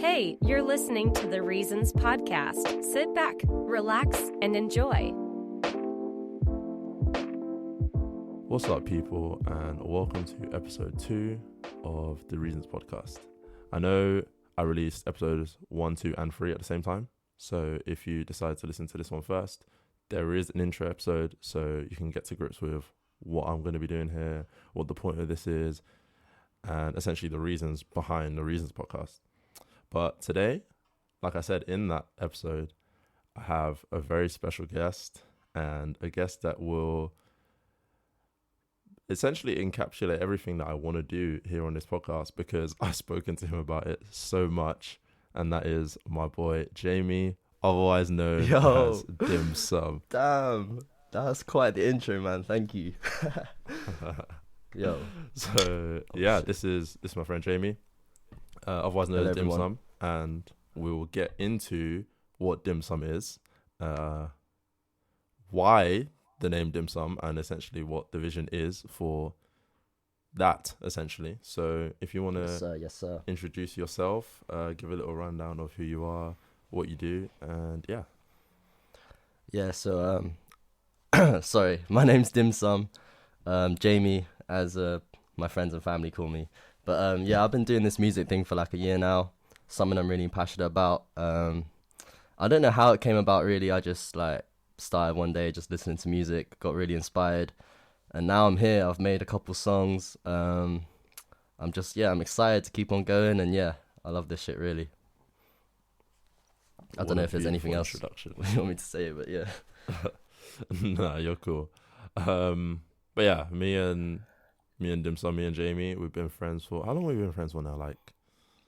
Hey, you're listening to the Reasons Podcast. Sit back, relax, and enjoy. What's up, people, and welcome to episode 2 of the Reasons Podcast. I know I released episodes 1, 2, and 3 at the same time, so if you decide to listen to this one first, there is an intro episode, so you can get to grips with what I'm going to be doing here, what the point of this is, and essentially the reasons behind the Reasons Podcast. But today, like I said in that episode, I have a very special guest, and a guest that will essentially encapsulate everything that I want to do here on this podcast, because I've spoken to him about it so much, and that is my boy Jamie, otherwise known as DimSum. Damn, that's quite the intro, man. Thank you. So yeah, this is my friend Jamie, otherwise known as DimSum, and we will get into what DimSum is, why the name DimSum, and essentially what the vision is for that, essentially. So if you want to yes, sir. introduce yourself, give a little rundown of who you are, what you do, and So sorry, my name's DimSum, Jamie, as my friends and family call me. But I've been doing this music thing for like a year now, something I'm really passionate about. I don't know how it came about, really. I just started one day just listening to music, got really inspired, and now I'm here. I've made a couple songs. I'm excited to keep on going, and I love this shit, really. I don't know if there's anything else you want me to say, but yeah. Nah, you're cool. But yeah, me and DimSum, me and Jamie, we've been friends for, how long have we been friends for now?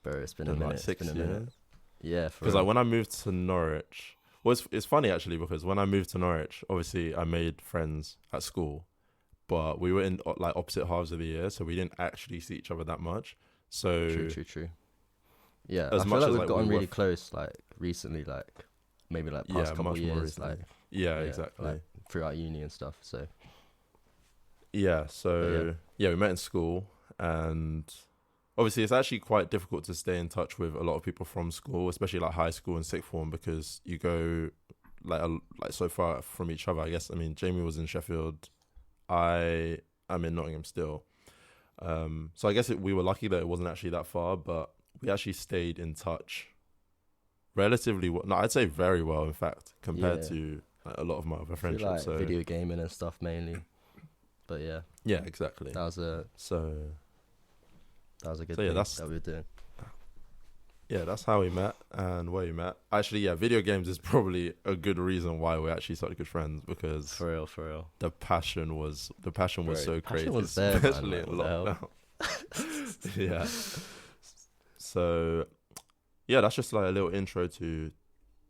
Bro, it's been a minute. 6 years. Yeah, because when I moved to Norwich, well, it's funny actually, because when I moved to Norwich, obviously I made friends at school, but we were in opposite halves of the year, so we didn't actually see each other that much. So true. Yeah, as I much feel as we've gotten really close, recently, maybe past couple of years, exactly, throughout uni and stuff. So we met in school, and obviously it's actually quite difficult to stay in touch with a lot of people from school, especially high school and sixth form, because you go so far from each other. I guess, I mean, Jamie was in Sheffield, I'm in Nottingham still, so I guess we were lucky that it wasn't actually that far, but we actually stayed in touch relatively well. No, I'd say very well, in fact, compared to a lot of my other friendships. So video gaming and stuff mainly, but yeah, exactly. That was a good thing that we were doing. Yeah, that's how we met and where we met. Actually, video games is probably a good reason why we're actually such good friends, because for real, the passion was so crazy, was there, especially man, in lockdown. Yeah. So that's just a little intro to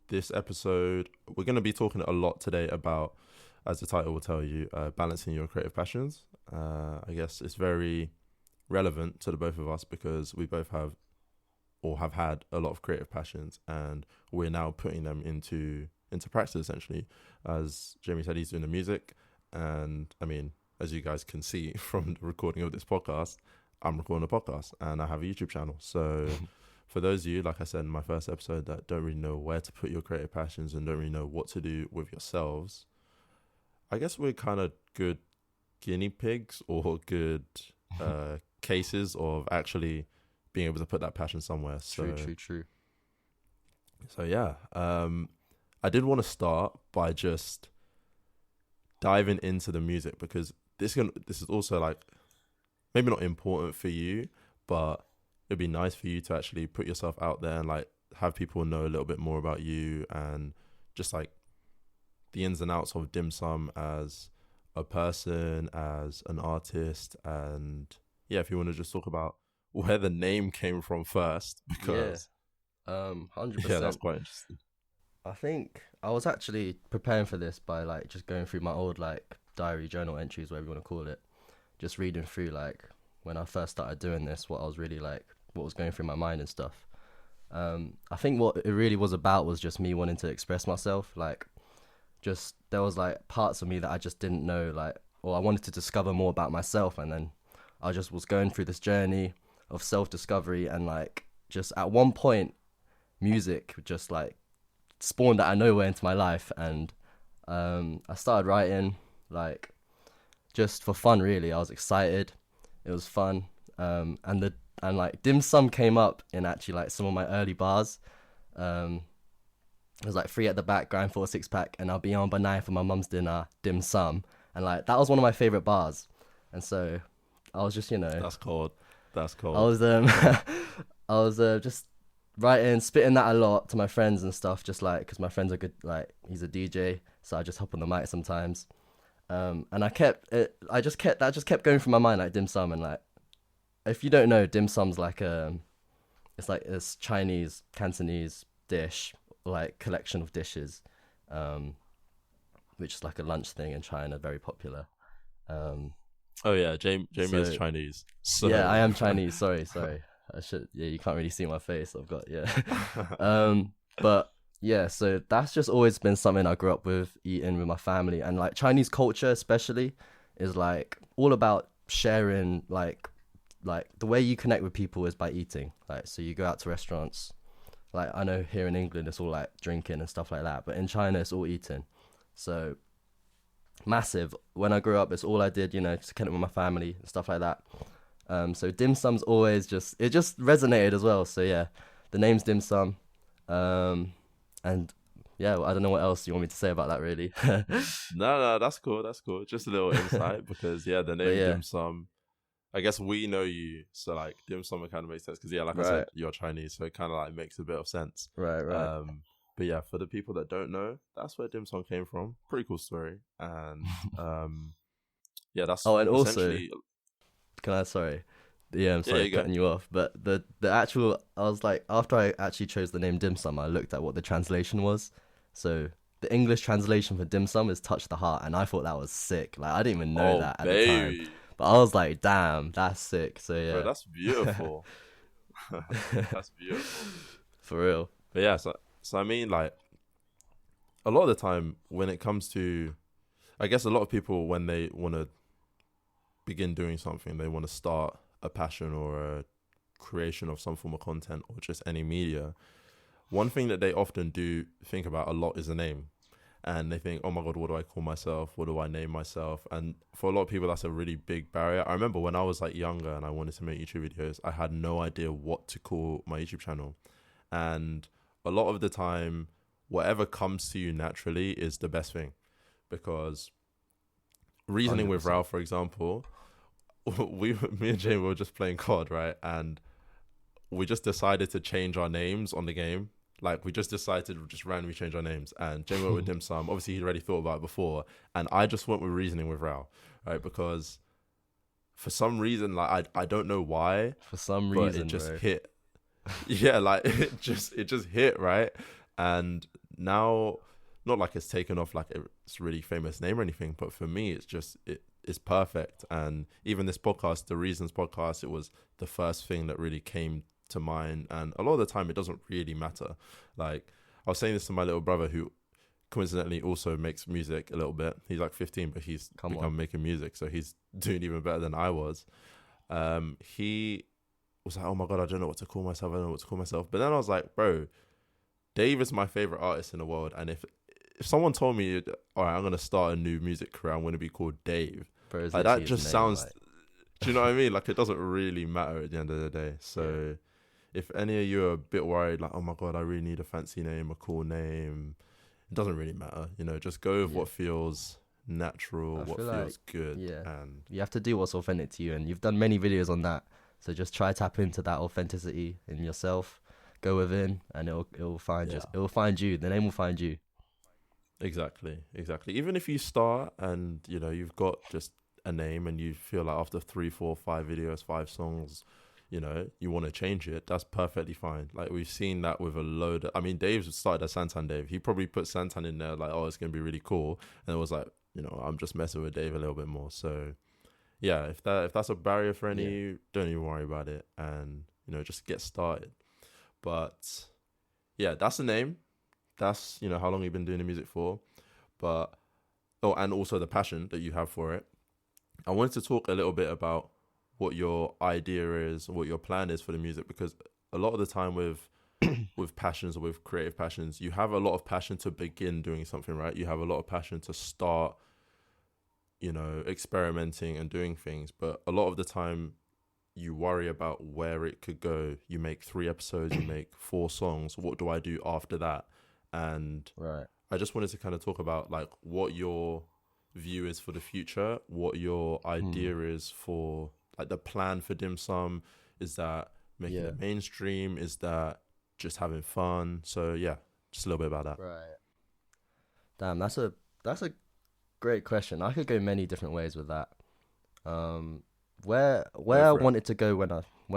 this episode. We're going to be talking a lot today about, as the title will tell you, balancing your creative passions. I guess it's very relevant to the both of us, because we both have had a lot of creative passions, and we're now putting them into practice, essentially. As Jamie said, he's doing the music, and I mean, as you guys can see from the recording of this podcast, I'm recording a podcast and I have a YouTube channel. So for those of you, like I said in my first episode, that don't really know where to put your creative passions and don't really know what to do with yourselves, I guess we're kind of good guinea pigs, or good cases of actually being able to put that passion somewhere. So, True. So I did want to start by just diving into the music, because this is also maybe not important for you, but it'd be nice for you to actually put yourself out there and have people know a little bit more about you, and just the ins and outs of DimSum as a person, as an artist, and if you want to just talk about where the name came from first, because 100%. Yeah, that's quite interesting. I think I was actually preparing for this by just going through my old diary, journal entries, whatever you want to call it, just reading through when I first started doing this, what I was really what was going through my mind and stuff. I think what it really was about was just me wanting to express myself. Just there was parts of me that I just didn't know, or I wanted to discover more about myself, and then I just was going through this journey of self-discovery, and just at one point music just like spawned out of nowhere into my life, and I started writing like just for fun. Really, I was excited. It was fun, and like DimSum came up in actually like some of my early bars. It was like 3 at the back, grind for a 6-pack, and I'll be on by 9 for my mum's dinner, DimSum, and like that was one of my favorite bars, and so I was just That's cold. That's cold. I was I was just writing, spitting that a lot to my friends and stuff, just like because my friends are good. Like he's a DJ, so I just hop on the mic sometimes. And that just kept going through my mind like DimSum, and like if you don't know, DimSum's like it's like this Chinese Cantonese dish, like collection of dishes, which is like a lunch thing in China, very popular. Oh yeah, Jamie is Chinese. So. Yeah, I am Chinese. Sorry. I should. Yeah, you can't really see my face. I've got but yeah, so that's just always been something I grew up with, eating with my family, and like Chinese culture especially is like all about sharing. Like the way you connect with people is by eating. Like so, you go out to restaurants. Like I know here in England it's all like drinking and stuff like that, but in China it's all eating. So massive. When I grew up, it's all I did, you know, just connect with my family and stuff like that. So DimSum's always just resonated as well. So yeah, the name's DimSum. And yeah, I don't know what else you want me to say about that really. No, that's cool. Just a little insight because yeah, the name DimSum. I guess we know you, so like DimSum kind of makes sense because yeah, like I said, you're Chinese, so it kind of like makes a bit of sense. Right. But yeah, for the people that don't know, that's where DimSum came from. Pretty cool story, and yeah, that's. Oh, and also, sorry, I'm sorry cutting you off, but the actual, I was like, after I actually chose the name DimSum, I looked at what the translation was. So the English translation for DimSum is "touch the heart," and I thought that was sick. Like I didn't even know that at the time, but I was like, damn, that's sick. So yeah, bro, that's beautiful. That's beautiful, for real. But yeah, so I mean, like, a lot of the time when it comes to, I guess a lot of people, when they want to begin doing something, they want to start a passion or a creation of some form of content or just any media. One thing that they often do think about a lot is a name. And they think, oh my God, what do I call myself? What do I name myself? And for a lot of people, that's a really big barrier. I remember when I was like younger and I wanted to make YouTube videos, I had no idea what to call my YouTube channel. And a lot of the time, whatever comes to you naturally is the best thing, because reasoning 100%. with Ralph, for example, me and Jamie were just playing COD, right? And we just decided to change our names on the game. Like we just decided to just randomly change our names. And Jamie went with DimSum. Obviously, he'd already thought about it before, and I just went with reasoning with Ralph, right? Because for some reason, like I don't know why. For some reason, it just bro. hit. Yeah, like it just hit, right? And now, not like it's taken off like it's a really famous name or anything, but for me it's perfect. And even this podcast, the Reasons podcast, it was the first thing that really came to mind. And a lot of the time it doesn't really matter. Like I was saying this to my little brother, who coincidentally also makes music a little bit. He's like 15, but he's become making music, so he's doing even better than I was. He was like, oh my God, I don't know what to call myself. But then I was like, bro, Dave is my favorite artist in the world. And if someone told me, all right, I'm going to start a new music career, I'm going to be called Dave. Bro, like that just sounds, like... do you know what I mean? Like it doesn't really matter at the end of the day. So if any of you are a bit worried, like, oh my God, I really need a fancy name, a cool name, it doesn't really matter. You know, just go with what feels natural, what feels good. Yeah. And you have to do what's authentic to you. And you've done many videos on that. So just try tap into that authenticity in yourself. Go within, and it'll find you. It will find you. The name will find you. Exactly. Even if you start and you know you've got just a name, and you feel like after 3, 4, 5 videos, 5 songs, you know you want to change it, that's perfectly fine. Like we've seen that with a load. I mean, Dave's started as Santan Dave. He probably put Santan in there like, oh, it's gonna be really cool, and it was like, you know, I'm just messing with Dave a little bit more. So. Yeah, if that's a barrier for any of you, don't even worry about it, and you know, just get started. But yeah, that's the name. That's, you know, how long you've been doing the music for. But and also the passion that you have for it. I wanted to talk a little bit about what your idea is, what your plan is for the music, because a lot of the time with with passions or with creative passions, you have a lot of passion to begin doing something, right? You have a lot of passion to start, experimenting and doing things. But a lot of the time, you worry about where it could go. You make 3 episodes, you make 4 songs. What do I do after that? And Right. I just wanted to kind of talk about like what your view is for the future, what your idea is for like the plan for DimSum. Is that making it mainstream? Is that just having fun? So yeah, just a little bit about that. Right. Damn, that's a great question. I could go many different ways with that. Where I wanted to go when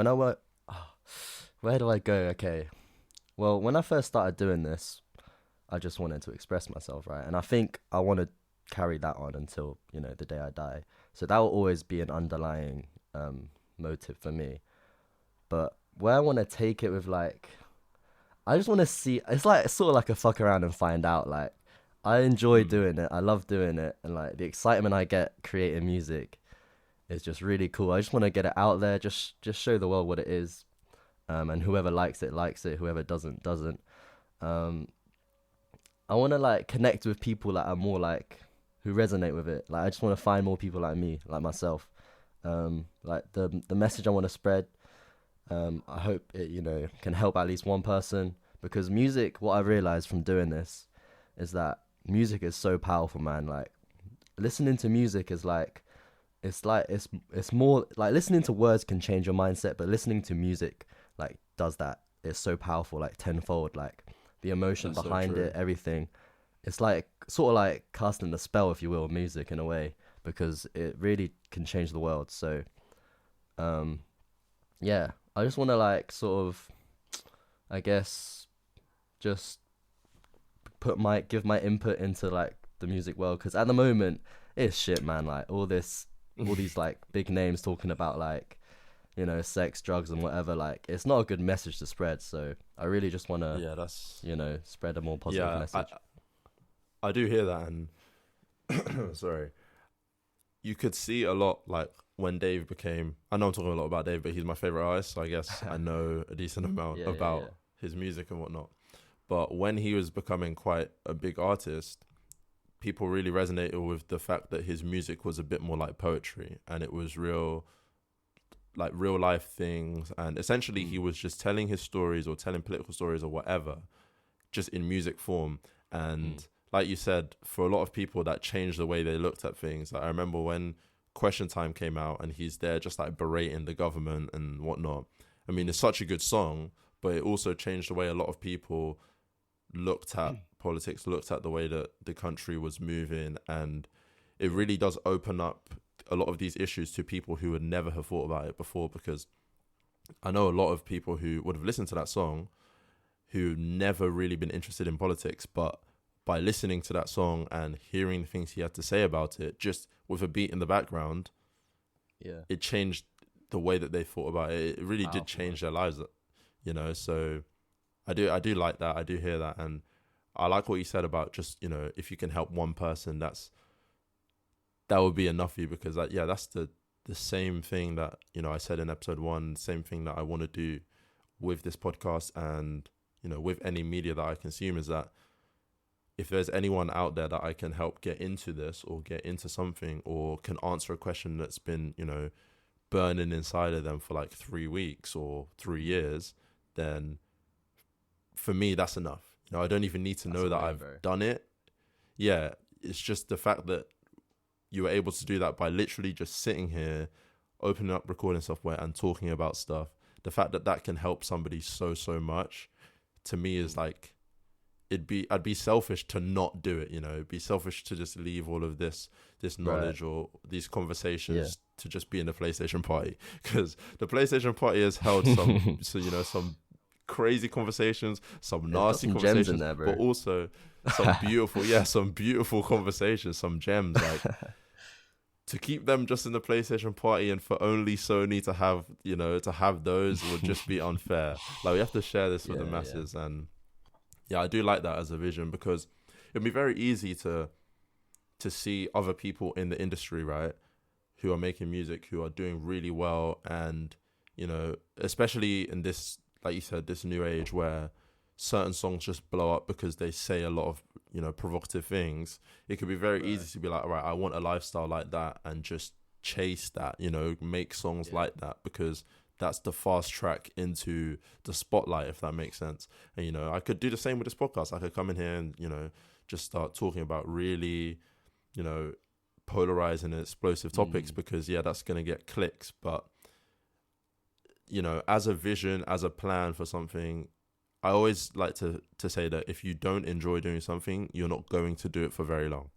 I were where do I go? Okay. Well, when I first started doing this, I just wanted to express myself, right? And I think I want to carry that on until, the day I die. So that will always be an underlying motive for me. But where I want to take it with like, I just want to see, it's like sort of like a fuck around and find out. Like, I enjoy doing it. I love doing it. And like the excitement I get creating music is just really cool. I just want to get it out there, just show the world what it is. And whoever likes it, whoever doesn't. I want to like connect with people that are more like, who resonate with it. Like, I just want to find more people like me, like myself. Like the message I want to spread, I hope it, can help at least one person, because music, what I've realized from doing this is that music is so powerful, man. Like, listening to music is like, it's more like listening to words can change your mindset, but listening to music like does that. It's so powerful, like tenfold, like the emotion behind it, everything. It's like sort of like casting a spell, if you will, music in a way, because it really can change the world. So, yeah, I just want to like sort of, I guess, just give my input into like the music world, because at the moment it's shit, man. Like all these like big names talking about like, sex, drugs, and whatever. Like, it's not a good message to spread. So I really just want to, spread a more positive message. I do hear that, and sorry, you could see a lot like when Dave became. I know I'm talking a lot about Dave, but he's my favorite artist, so I guess I know a decent amount about his music and whatnot. But when he was becoming quite a big artist, people really resonated with the fact that his music was a bit more like poetry, and it was real life things, and essentially he was just telling his stories or telling political stories or whatever, just in music form. And like you said, for a lot of people that changed the way they looked at things. Like, I remember when Question Time came out and he's there just like berating the government and whatnot. I mean, it's such a good song, but it also changed the way a lot of people looked at politics, looked at the way that the country was moving, and it really does open up a lot of these issues to people who would never have thought about it before. Because I know a lot of people who would have listened to that song who never really been interested in politics, but by listening to that song and hearing the things he had to say about it, just with a beat in the background, it changed the way that they thought about it. It really did change their lives, so I do like that. I do hear that. And I like what you said about just, if you can help one person, that would be enough for you, because that's the same thing that, I said in episode 1, same thing that I want to do with this podcast and, with any media that I consume, is that if there's anyone out there that I can help get into this or get into something, or can answer a question that's been, burning inside of them for like 3 weeks or 3 years, then for me, that's enough. I don't even need to know that I've done it. Yeah, it's just the fact that you were able to do that by literally just sitting here, opening up recording software and talking about stuff. The fact that that can help somebody so much, to me, is like, I'd be selfish to not do it. It'd be selfish to just leave all of this knowledge or these conversations to just be in the PlayStation party, because the PlayStation party has held some crazy conversations, some nasty conversations, in there, but also some beautiful conversations, some gems. Like, to keep them just in the PlayStation party and for only Sony to have those would just be unfair. Like, we have to share this with the masses. And I do like that as a vision, because it'd be very easy to see other people in the industry, right, who are making music, who are doing really well, and especially in this like you said, this new age where certain songs just blow up because they say a lot of, you know, provocative things. It could be very easy to be like, all right, I want a lifestyle like that, and just chase that, you know, make songs like that, because that's the fast track into the spotlight, if that makes sense. And, you know, I could do the same with this podcast. I could come in here and, you know, just start talking about really, you know, polarizing and explosive topics, because that's going to get clicks. But, you know, as a vision, as a plan for something, I always like to say that if you don't enjoy doing something, you're not going to do it for very long.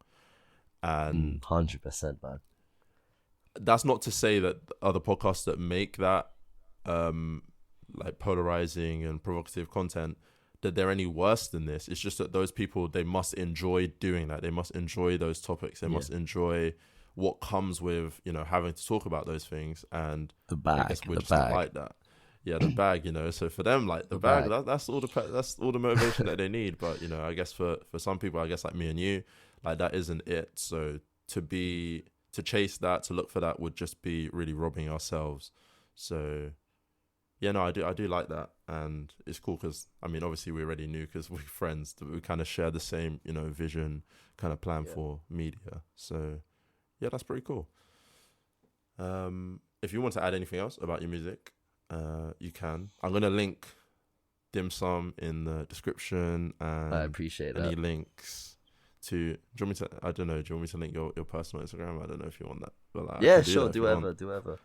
And 100%, man. That's not to say that other podcasts that make that like polarizing and provocative content, that they're any worse than this. It's just that those people, they must enjoy doing that. They must enjoy those topics. They must enjoy what comes with, you know, having to talk about those things. And the bag, I guess we're just not like that. Yeah, the bag, you know. So for them, like the bag. That's all the motivation that they need. But, you know, I guess for some people, I guess like me and you, like that isn't it. So to chase that, to look for that, would just be really robbing ourselves. So yeah, no, I do like that, and it's cool because, I mean, obviously we already knew because we're friends that we kind of share the same, you know, vision, kind of plan for media. So yeah, that's pretty cool. If you want to add anything else about your music, you can. I'm gonna link DimSum in the description, and I appreciate any that. links to. Do you want me to? I don't know. Do you want me to link your personal Instagram? I don't know if you want that. But like, Yeah, sure. Do whatever.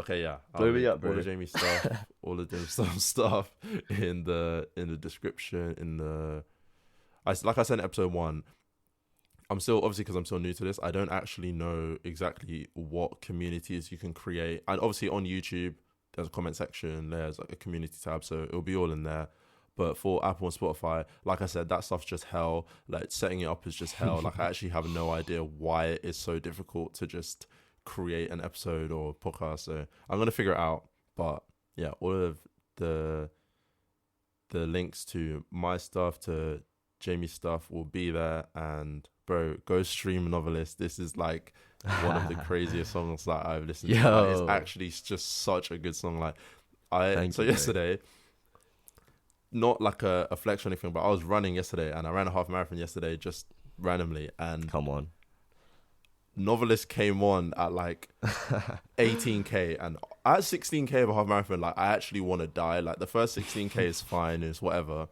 Okay, yeah. Blow me up, all bro. the Jamie stuff, all the dim stuff in the description. Like I said in episode 1, I'm still, obviously because I'm still new to this, I don't actually know exactly what communities you can create. And obviously on YouTube, there's a comment section, there's like a community tab, so it'll be all in there. But for Apple and Spotify, like I said, that stuff's just hell. Like setting it up is just hell. Like I actually have no idea why it is so difficult to just create an episode or podcast. So I'm gonna figure it out. But yeah, all of the links to my stuff, to Jamie's stuff, will be there. And bro, go stream Novelist. This is like one of the craziest songs that I've listened to. Like, it's actually just such a good song. Like yesterday, not like a flex or anything, but I was running yesterday, and I ran a half marathon yesterday just randomly, and come on, Novelist came on at like 18k, and at 16k of a half marathon, like I actually want to die. Like the first 16k is fine, is whatever,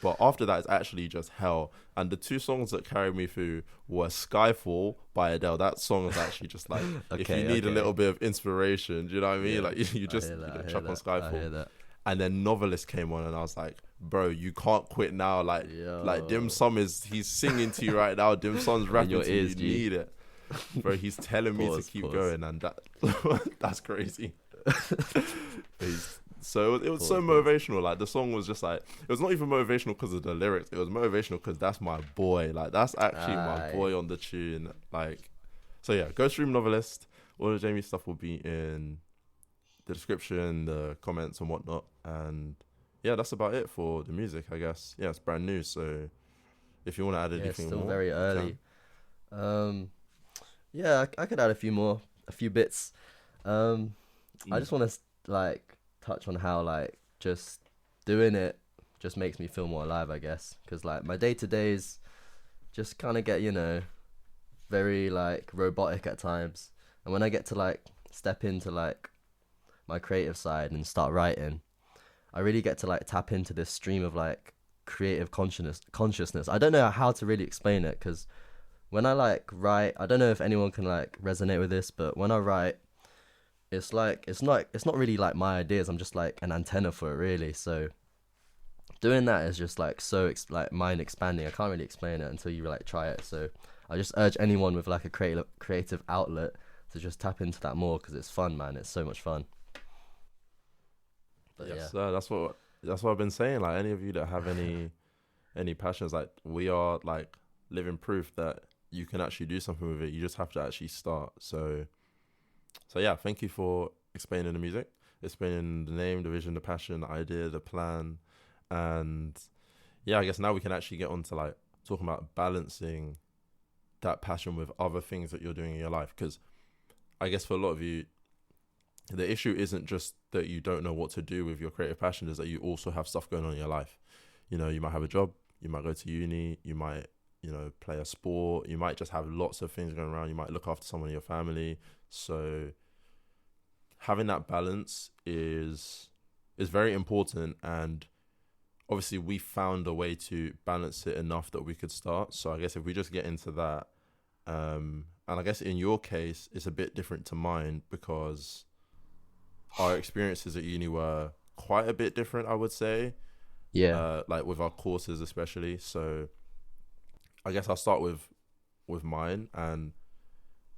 but after that it's actually just hell. And the 2 songs that carried me through were Skyfall by Adele. That song was actually just like, if you need a little bit of inspiration, do you know what I mean? Like you just chuck on Skyfall. And then Novelist came on, and I was like, bro, you can't quit now. Like DimSum he's singing to you right now. DimSum's rapping to you. You need it. Bro, he's telling me to keep going, and that's crazy. So it was so motivational. Like the song was just like, it was not even motivational because of the lyrics. It was motivational because that's my boy. Like that's actually my boy on the tune. Like, so yeah, go stream Novelist. All the Jamie stuff will be in the description, the comments and whatnot. And yeah, that's about it for the music, I guess. Yeah, it's brand new, so if you want to add anything it's still more, very early. Yeah, I could add a few bits. I just want to like touch on how like just doing it just makes me feel more alive, I guess, because like my day-to-days just kind of get, you know, very like robotic at times, and when I get to like step into like my creative side and start writing, I really get to like tap into this stream of like creative consciousness. I don't know how to really explain it, because when I like write, I don't know if anyone can like resonate with this, but when I write, it's like it's not really like my ideas. I'm just like an antenna for it, really. So doing that is just like so like mind expanding. I can't really explain it until you like try it. So I just urge anyone with like a creative outlet to just tap into that more, because it's fun, man. It's so much fun. But yes, that's what I've been saying. Like any of you that have any passions, like we are like living proof that you can actually do something with it. You just have to actually start. So yeah, thank you for explaining the music, explaining the name, the vision, the passion, the idea, the plan. And yeah, I guess now we can actually get on to like talking about balancing that passion with other things that you're doing in your life. Because I guess for a lot of you, the issue isn't just that you don't know what to do with your creative passion, is that you also have stuff going on in your life. You know, you might have a job, you might go to uni, you might, you know, play a sport, you might just have lots of things going around, you might look after someone in your family. So having that balance is very important, and obviously we found a way to balance it enough that we could start. So I guess if we just get into that, and I guess in your case it's a bit different to mine because our experiences at uni were quite a bit different, I would say. Yeah. Like with our courses especially. So I guess I'll start with mine, and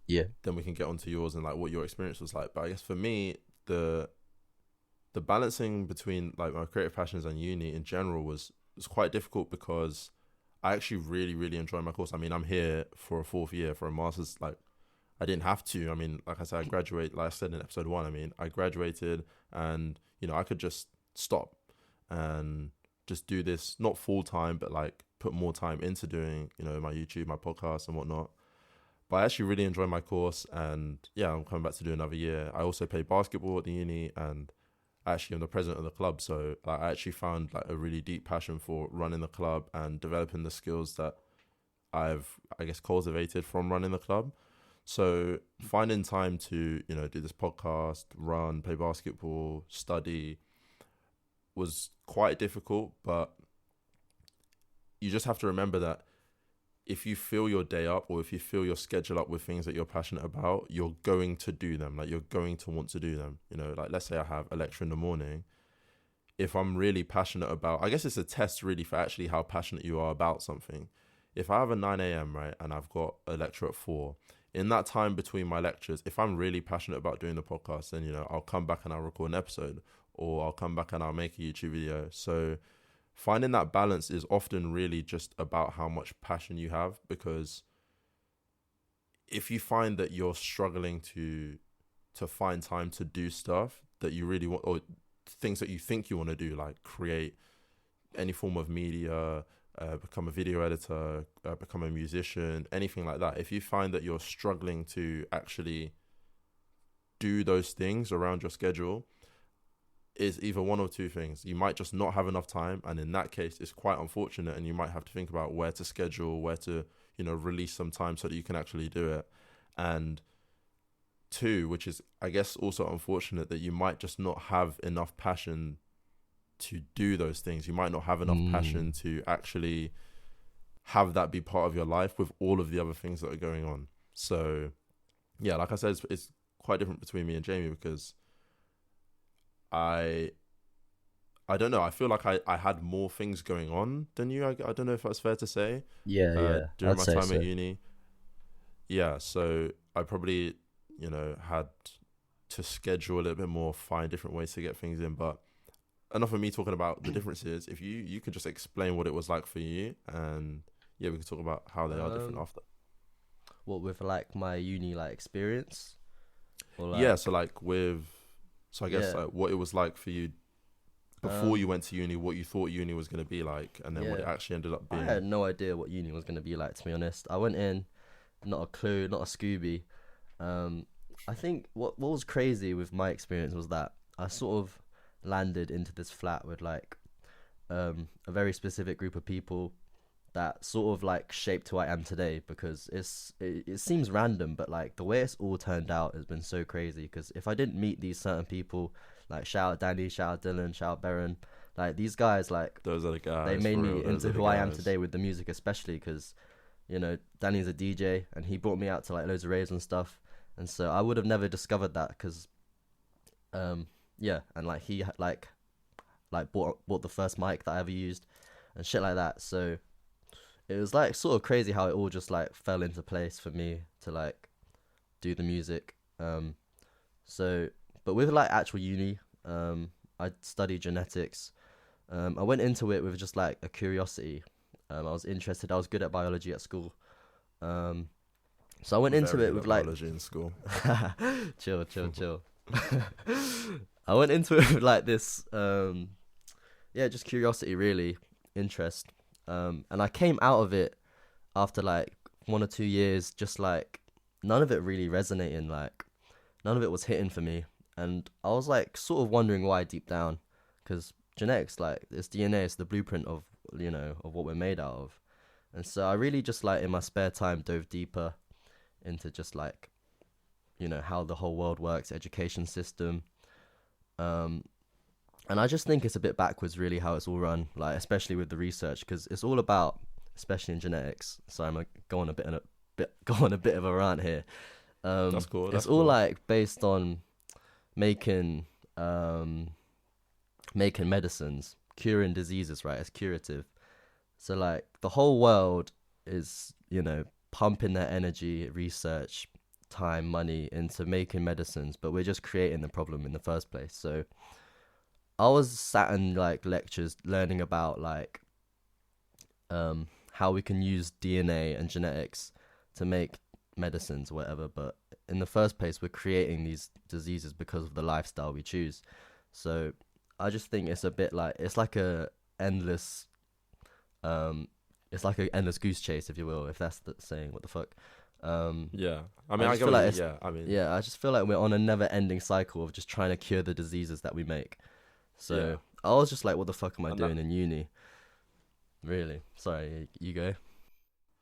then we can get onto yours and like what your experience was like. But I guess for me, the balancing between like my creative passions and uni in general was quite difficult because I actually really, really enjoy my course. I mean, I'm here for a 4th year for a master's. Like, I didn't have to. I mean, like I said, I graduate, like I said in episode 1, I mean, I graduated and, you know, I could just stop and just do this, not full time, but like put more time into doing, you know, my YouTube, my podcast and whatnot. But I actually really enjoy my course, and yeah, I'm coming back to do another year. I also play basketball at the uni, and actually I'm the president of the club. So like, I actually found like a really deep passion for running the club and developing the skills that I've, I guess, cultivated from running the club. So finding time to, you know, do this podcast, run, play basketball, study was quite difficult, but you just have to remember that if you fill your day up, or if you fill your schedule up with things that you're passionate about, you're going to do them. Like, you're going to want to do them. You know, like, let's say I have a lecture in the morning. If I'm really passionate about, I guess it's a test really for actually how passionate you are about something. If I have a 9 a.m., right, and I've got a lecture at 4, in that time between my lectures, if I'm really passionate about doing the podcast, then, you know, I'll come back and I'll record an episode, or I'll come back and I'll make a YouTube video. So finding that balance is often really just about how much passion you have, because if you find that you're struggling to find time to do stuff that you really want, or things that you think you want to do, like create any form of media, become a video editor, become a musician, anything like that, if you find that you're struggling to actually do those things around your schedule, is either one or two things. You might just not have enough time, and in that case it's quite unfortunate, and you might have to think about where to schedule, where to, you know, release some time so that you can actually do it. And 2, which is, I guess, also unfortunate, that you might just not have enough passion to do those things. You might not have enough passion to actually have that be part of your life with all of the other things that are going on. So yeah, like I said, it's quite different between me and Jamie, because I don't know. I feel like I had more things going on than you. I don't know if that's fair to say. Yeah. During my time at uni. Yeah, so I probably, you know, had to schedule a little bit more, find different ways to get things in. But enough of me talking about the differences. If you could just explain what it was like for you, and yeah, we could talk about how they are different after. What, with like my uni like experience? Or, like, yeah, so I guess like what it was like for you before you went to uni, what you thought uni was going to be like, and then what it actually ended up being. I had no idea what uni was going to be like, to be honest. I went in, not a clue, not a Scooby. I think what was crazy with my experience was that I sort of landed into this flat with like a very specific group of people that sort of like shaped who I am today, because it seems random, but like the way it's all turned out has been so crazy. Because if I didn't meet these certain people, like shout out Danny, shout out Dylan, shout out Baron, like these guys, like those are the guys, they made me into who I am today with the music, especially because, you know, Danny's a DJ and he brought me out to like loads of raves and stuff, and so I would have never discovered that because and like he like bought the first mic that I ever used and shit like that. So it was like sort of crazy how it all just like fell into place for me to like do the music. So but with like actual uni, I studied genetics. I went into it with just like a curiosity. I was interested. I was good at biology at school. So I went into it with like biology in school. chill. I went into it with like this, just curiosity, really, interest. And I came out of it after like 1 or 2 years, just like none of it really resonating, like none of it was hitting for me. And I was like sort of wondering why deep down, because genetics, like it's DNA, it's the blueprint of, you know, of what we're made out of. And so I really just like in my spare time dove deeper into just like, you know, how the whole world works, education system. And I just think it's a bit backwards really how it's all run, like especially with the research, because it's all about, especially in genetics. So I'm gonna go on a bit of a rant here. That's cool. It's all like based on making making medicines, curing diseases, right? It's curative. So like the whole world is, you know, pumping their energy, research, time, money into making medicines, but we're just creating the problem in the first place. So I was sat in like lectures learning about like how we can use DNA and genetics to make medicines or whatever, but in the first place we're creating these diseases because of the lifestyle we choose. So I just think it's a bit like it's like a endless endless goose chase, if you will, if that's the saying. What the fuck? Yeah, I mean, I I just get feel what like you, yeah, I mean, yeah, I just feel like we're on a never-ending cycle of just trying to cure the diseases that we make. So yeah. I was just like, what the fuck am I And doing in uni? Really? Sorry, you go.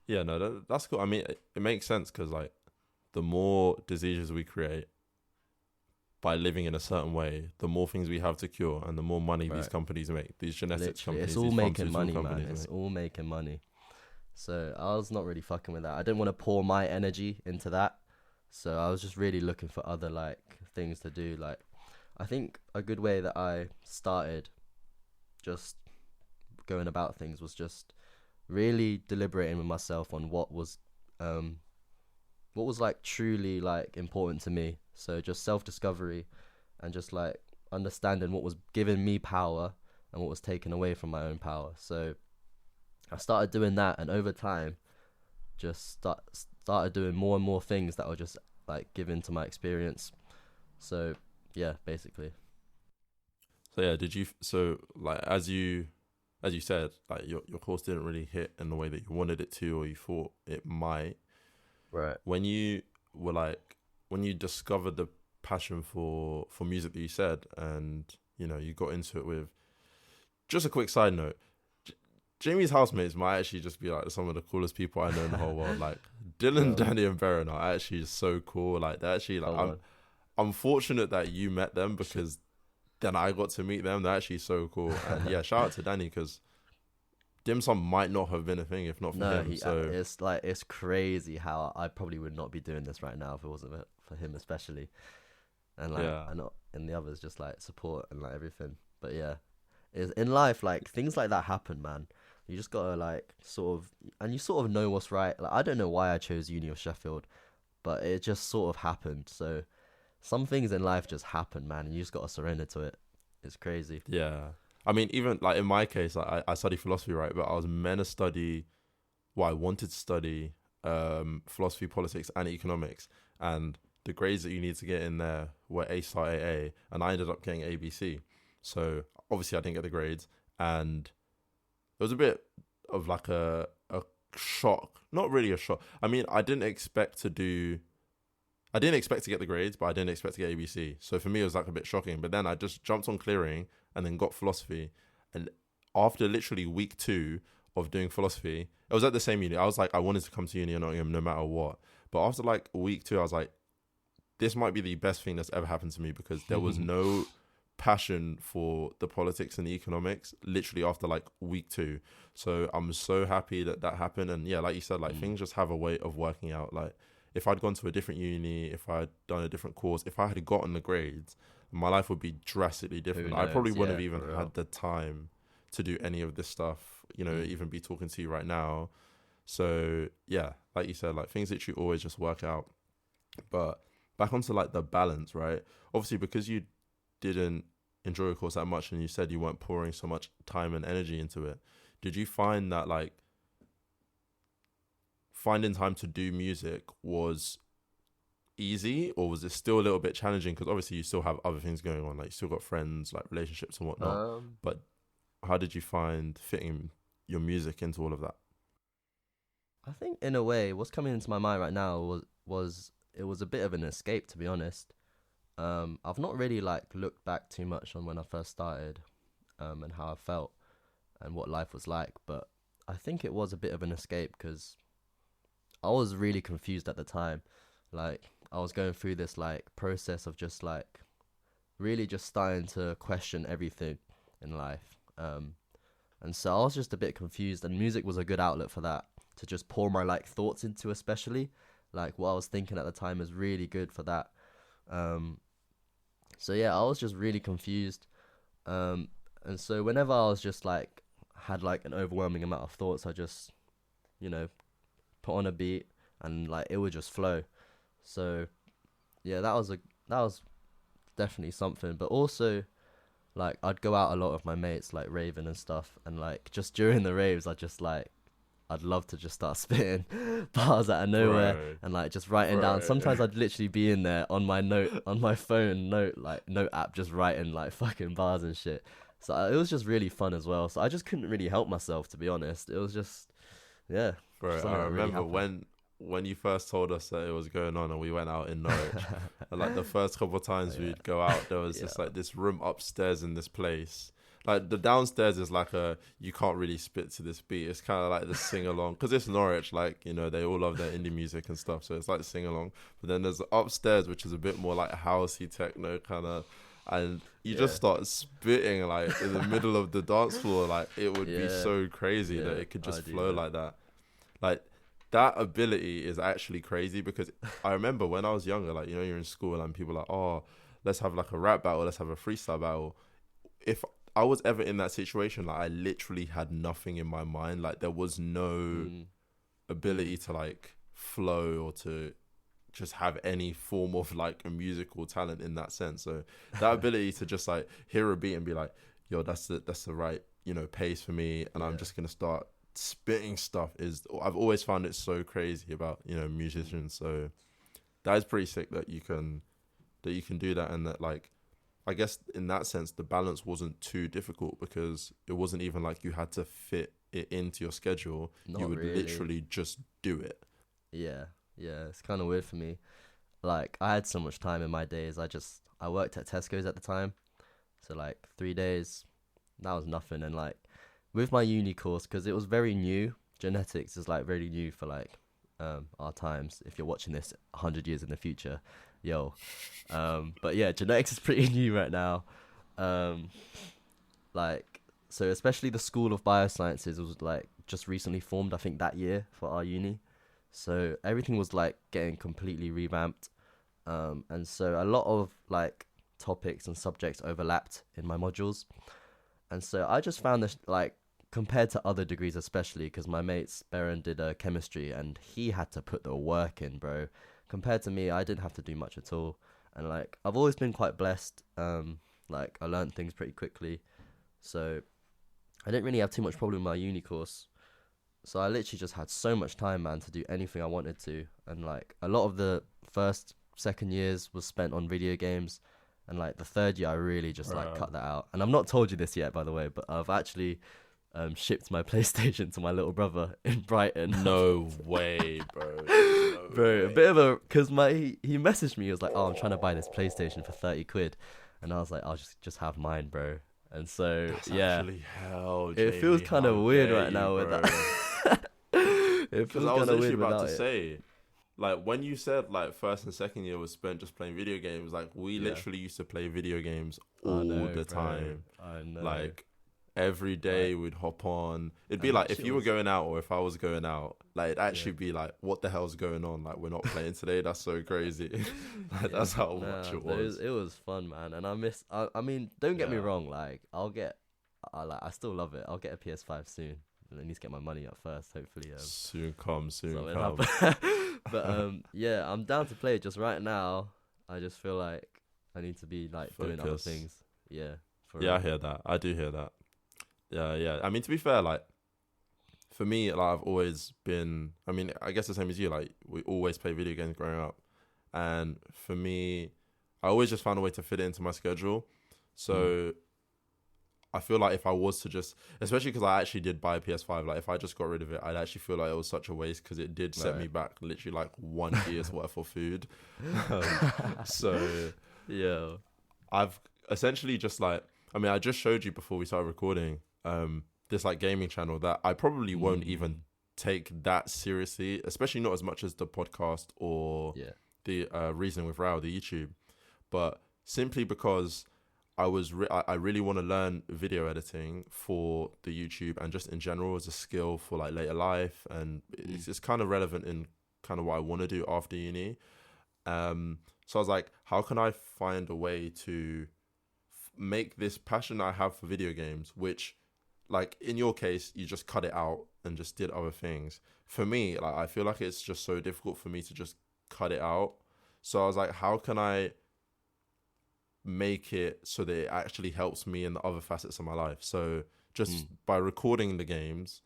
Yeah, no, that's cool. I mean, it makes sense because like the more diseases we create by living in a certain way, the more things we have to cure, and the more money these Right. companies make. These genetics Literally, companies, it's all these making pharmaceutical money, man. companies It's make. all making money. So I was not really fucking with that. I didn't want to pour my energy into that. So I was just really looking for other like things to do. Like I think a good way that I started just going about things was just really deliberating with myself on what was like truly like important to me. So just self-discovery and just like understanding what was giving me power and what was taken away from my own power. So I started doing that, and over time just started doing more and more things that were just like given to my experience. So yeah, basically. So yeah, so like as you said, like your course didn't really hit in the way that you wanted it to, or you thought it might. Right. When you discovered the passion for music that you said, and you know you got into it with, just a quick side note, Jamie's housemates might actually just be like some of the coolest people I know in the whole world. Like Dylan, Danny, and Baron are actually just so cool. Like they're actually like I'm fortunate that you met them, because then I got to meet them. They're actually so cool. And yeah, shout out to Danny, because DimSum might not have been a thing if not for him. So it's like it's crazy how I probably would not be doing this right now if it wasn't for him, especially. And like yeah, and the others just like support and like everything. But yeah, it's, in life like things like that happen, man. You just gotta like sort of, and you sort of know what's right. Like I don't know why I chose Uni of Sheffield, but it just sort of happened. So some things in life just happen, man, and you just gotta surrender to it. It's crazy. yeah. I mean, even like in my case, like, I study philosophy, right? But I was meant to study, well, I wanted to study philosophy, politics, and economics, and the grades that you need to get in there were A star AA, and I ended up getting ABC. So obviously I didn't get the grades, and it was a bit of like a shock. Not really a shock. I mean, I didn't expect to get the grades, but I didn't expect to get ABC. So for me, it was like a bit shocking. But then I just jumped on clearing and then got philosophy. And after literally week 2 of doing philosophy, it was at the same uni. I was like, I wanted to come to uni in Nottingham no matter what. But after like week 2, I was like, this might be the best thing that's ever happened to me, because there was no passion for the politics and the economics literally after like week 2. So I'm so happy that happened. And yeah, like you said, like things just have a way of working out. Like if I'd gone to a different uni, if I'd done a different course, if I had gotten the grades, my life would be drastically different. I probably wouldn't have even had the time to do any of this stuff, you know, even be talking to you right now. So yeah, like you said, like things literally always just work out. But back onto like the balance, right? Obviously, because you didn't enjoy a course that much, and you said you weren't pouring so much time and energy into it, did you find that like finding time to do music was easy, or was it still a little bit challenging? Because obviously you still have other things going on, like you still got friends, like relationships and whatnot. But how did you find fitting your music into all of that? I think in a way, what's coming into my mind right now was it was a bit of an escape, to be honest. I've not really like looked back too much on when I first started, and how I felt and what life was like, but I think it was a bit of an escape because I was really confused at the time. Like, I was going through this like process of just like really just starting to question everything in life. And so I was just a bit confused, and music was a good outlet for that, to just pour my like thoughts into, especially like what I was thinking at the time is really good for that. So yeah, I was just really confused. And so whenever I was just like had like an overwhelming amount of thoughts, I just, you know, put on a beat and like it would just flow. So yeah, that was definitely something. But also, like, I'd go out a lot with my mates, like raving and stuff, and like just during the raves, I'd love to just start spitting bars out of nowhere. Right. And like just writing down. Sometimes I'd literally be in there on my phone note app, just writing like fucking bars and shit. So it was just really fun as well. So I just couldn't really help myself, to be honest. It was just, yeah. Bro, I remember when you first told us that it was going on and we went out in Norwich. And like the first couple of times we'd go out, there was just like this room upstairs in this place. Like the downstairs is like you can't really spit to this beat. It's kind of like the sing along, because it's Norwich, like, you know, they all love their indie music and stuff, so it's like sing along. But then there's the upstairs, which is a bit more like housey techno kind of, and you just start spitting like in the middle of the dance floor. Like it would be so crazy that it could just flow like that. Like that ability is actually crazy, because I remember when I was younger, like, you know, you're in school and people are like, oh, let's have like a rap battle, let's have a freestyle battle. If I was ever in that situation, like I literally had nothing in my mind. Like there was no ability to like flow or to just have any form of like a musical talent in that sense. So that ability to just like hear a beat and be like, yo, that's the right, you know, pace for me, and I'm just gonna start spitting stuff, I've always found it so crazy about, you know, musicians. So that is pretty sick that you can do that, and that, like, I guess in that sense the balance wasn't too difficult, because it wasn't even like you had to fit it into your schedule. You would literally just do it. Yeah, it's kind of weird for me. Like, I had so much time in my days. I worked at Tesco's at the time, so like 3 days, that was nothing. And like with my uni course, because it was very new, genetics is like very new for like our times. If you're watching this 100 years in the future, yo. But yeah, genetics is pretty new right now. Like, so especially the School of Biosciences was like just recently formed, I think that year, for our uni. So everything was like getting completely revamped. And so a lot of like topics and subjects overlapped in my modules. And so I just found this, like, compared to other degrees, especially because my mate Baron did chemistry and he had to put the work in, bro. Compared to me, I didn't have to do much at all. And like, I've always been quite blessed. Like, I learned things pretty quickly, so I didn't really have too much problem with my uni course. So I literally just had so much time, man, to do anything I wanted to. And like, a lot of the second years was spent on video games. And like the third year, I really just like cut that out. And I've not told you this yet, by the way, but I've actually shipped my PlayStation to my little brother in Brighton. No way, bro. A bit of a, because he messaged me. He was like, "Oh, I'm trying to buy this PlayStation for 30 quid," and I was like, "I'll just have mine, bro." And so that's actually hell, Jamie, it feels kind of weird right now with that. It feels kind of weird about to say. Like, when you said, like, first and second year was spent just playing video games, like, we literally used to play video games all the time. I know. Like, every day we'd hop on. It'd be like, if you were going out or if I was going out, like, it'd actually be like, what the hell's going on? Like, we're not playing today? That's so crazy. Like, that's how much it was. It was fun, man. And I mean, don't get me wrong, like, I still love it. I'll get a PS5 soon. I need to get my money up first, hopefully. Soon come. But yeah, I'm down to play it. Just right now, I just feel like I need to be like doing other things. Yeah. I hear that. I do hear that. Yeah. I mean, to be fair, like, for me, like, I've always been, I mean, I guess the same as you, like, we always play video games growing up. And for me, I always just found a way to fit it into my schedule. So I feel like if I was to just, especially because I actually did buy a PS5, like, if I just got rid of it, I'd actually feel like it was such a waste, because it did set me back literally like 1 year's worth of food. So Yeah. I've essentially just like, I mean, I just showed you before we started recording, this like gaming channel that I probably won't even take that seriously, especially not as much as the podcast or the Reasoning with Rao, the YouTube, but simply because I really want to learn video editing for the YouTube and just in general as a skill for like later life, and it's kind of relevant in kind of what I want to do after uni. So I was like, how can I find a way to make this passion I have for video games, which, like in your case, you just cut it out and just did other things. For me, like I feel like it's just so difficult for me to just cut it out. So I was like, how can I make it so that it actually helps me in the other facets of my life? So just by recording the games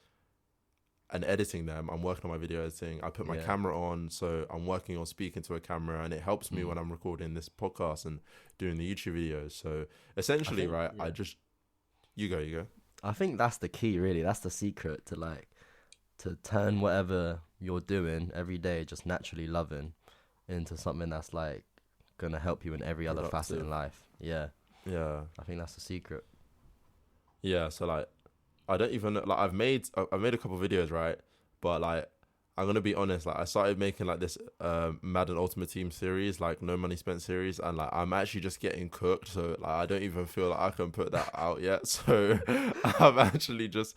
and editing them, I'm working on my video editing. I put my camera on, so I'm working on speaking to a camera, and it helps me when I'm recording this podcast and doing the YouTube videos. So essentially, I just you go. I think that's the key, really. That's the secret to turn whatever you're doing every day, just naturally loving, into something that's like gonna help you in every other facet in life. Yeah. I think that's the secret. Yeah. So like, I don't even like I've made a couple of videos, right? But like, I'm gonna be honest, like I started making like this Madden Ultimate Team series, like No Money Spent series, and like I'm actually just getting cooked, so like I don't even feel like I can put that out yet. So I've actually just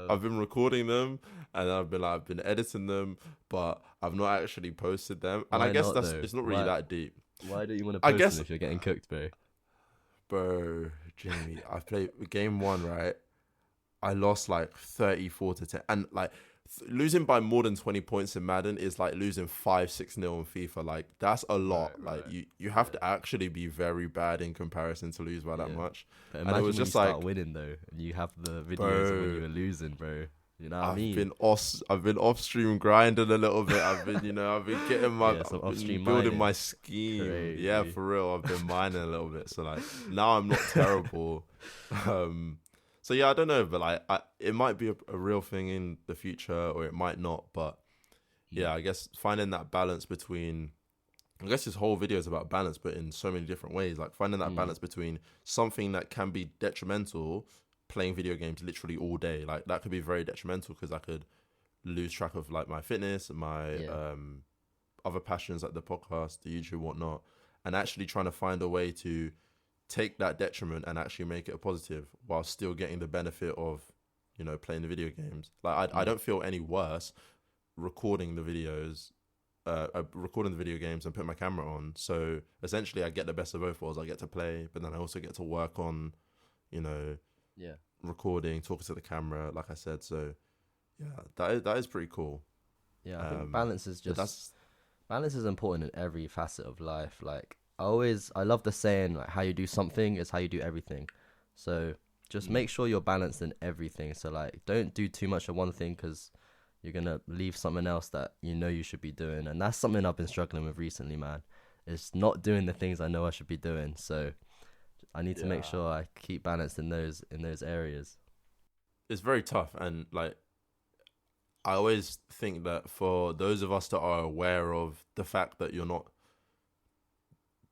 I've been recording them, and I've been editing them, but I've not actually posted them. And I guess it's not really that deep. Why don't you want to post them if you're getting cooked, Bro, Jamie, I played game 1, right? I lost like 34-10, and like losing by more than 20 points in Madden is like losing 5-6-0 in FIFA. Like that's a lot. Right. You have to actually be very bad in comparison to lose by that much. But imagine and it was when just you start winning though, and you have the videos of when you were losing, bro. You know what I mean? I've been off stream grinding a little bit. I've been getting my building my scheme. Crazy. Yeah, for real. I've been mining a little bit. So like now I'm not terrible. So yeah, I don't know, but like it might be a real thing in the future, or it might not. But yeah, I guess finding that balance between, I guess this whole video is about balance, but in so many different ways. Like finding that balance between something that can be detrimental, playing video games literally all day, like that could be very detrimental because I could lose track of like my fitness and my other passions like the podcast, the YouTube, whatnot, and actually trying to find a way to take that detriment and actually make it a positive while still getting the benefit of, you know, playing the video games. Like I don't feel any worse recording the videos, recording the video games and putting my camera on. So essentially I get the best of both worlds. I get to play, but then I also get to work on, you know, recording, talking to the camera, like I said. So yeah, that is pretty cool. Yeah, I think balance is important in every facet of life. Like I love the saying, like, how you do something is how you do everything. So just make sure you're balanced in everything. So like, don't do too much of one thing because you're gonna leave something else that you know you should be doing. And that's something I've been struggling with recently, man. It's not doing the things I know I should be doing. So I need to make sure I keep balanced in those areas. It's very tough, and like I always think that for those of us that are aware of the fact that you're not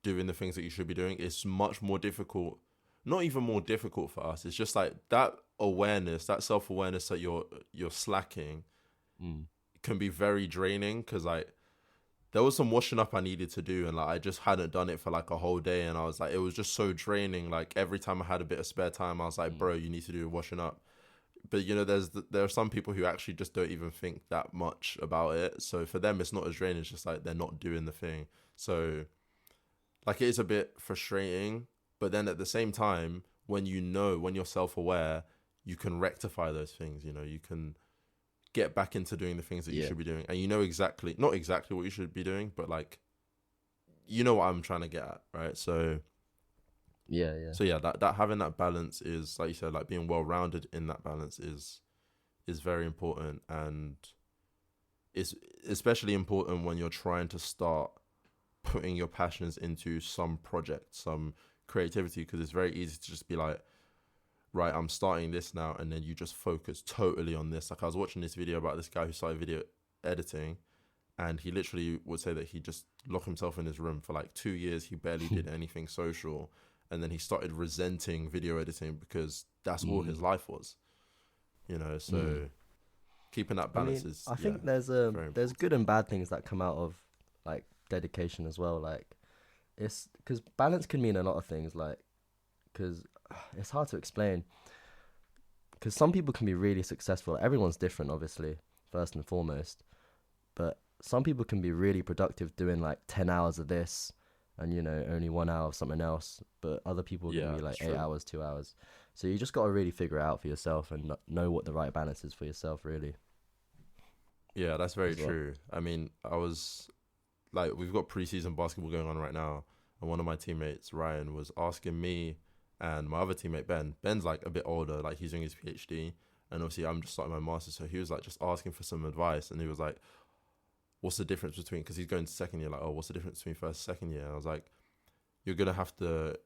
doing the things that you should be doing, it's much more difficult. Not even more difficult for us. It's just like that awareness, that self-awareness that you're slacking can be very draining, because like there was some washing up I needed to do, and like I just hadn't done it for like a whole day, and I was like, it was just so draining. Like every time I had a bit of spare time, I was like, bro, you need to do washing up. But you know, there are some people who actually just don't even think that much about it. So for them, it's not as draining. It's just like they're not doing the thing. So like it is a bit frustrating. But then at the same time, when you're self-aware, you can rectify those things. You know, you can get back into doing the things that you should be doing, and you know not exactly what you should be doing, but like, you know what I'm trying to get at, right? So that having that balance is, like you said, like being well-rounded in that balance is very important, and it's especially important when you're trying to start putting your passions into some project, some creativity, because it's very easy to just be like, right, I'm starting this now, and then you just focus totally on this. Like I was watching this video about this guy who started video editing, And he literally would say that he just locked himself in his room for like 2 years. He barely did anything social. And then he started resenting video editing because that's all his life was, you know. So keeping that balance is. I think there's good and bad things that come out of like dedication as well. Like it's because balance can mean a lot of things. Like because it's hard to explain. Because some people can be really successful. Everyone's different, obviously, first and foremost. But some people can be really productive doing like 10 hours of this and, you know, only 1 hour of something else. But other people can be like 8 hours, 2 hours. So you just got to really figure it out for yourself and know what the right balance is for yourself, really. Yeah, that's very true. I mean, we've got preseason basketball going on right now. And one of my teammates, Ryan, was asking me and my other teammate, Ben's like a bit older, like he's doing his PhD. And obviously I'm just starting my master's. So he was like just asking for some advice. And he was like, what's the difference between, because he's going to second year, like, oh, what's the difference between first and second year? And I was like, you're going to have to,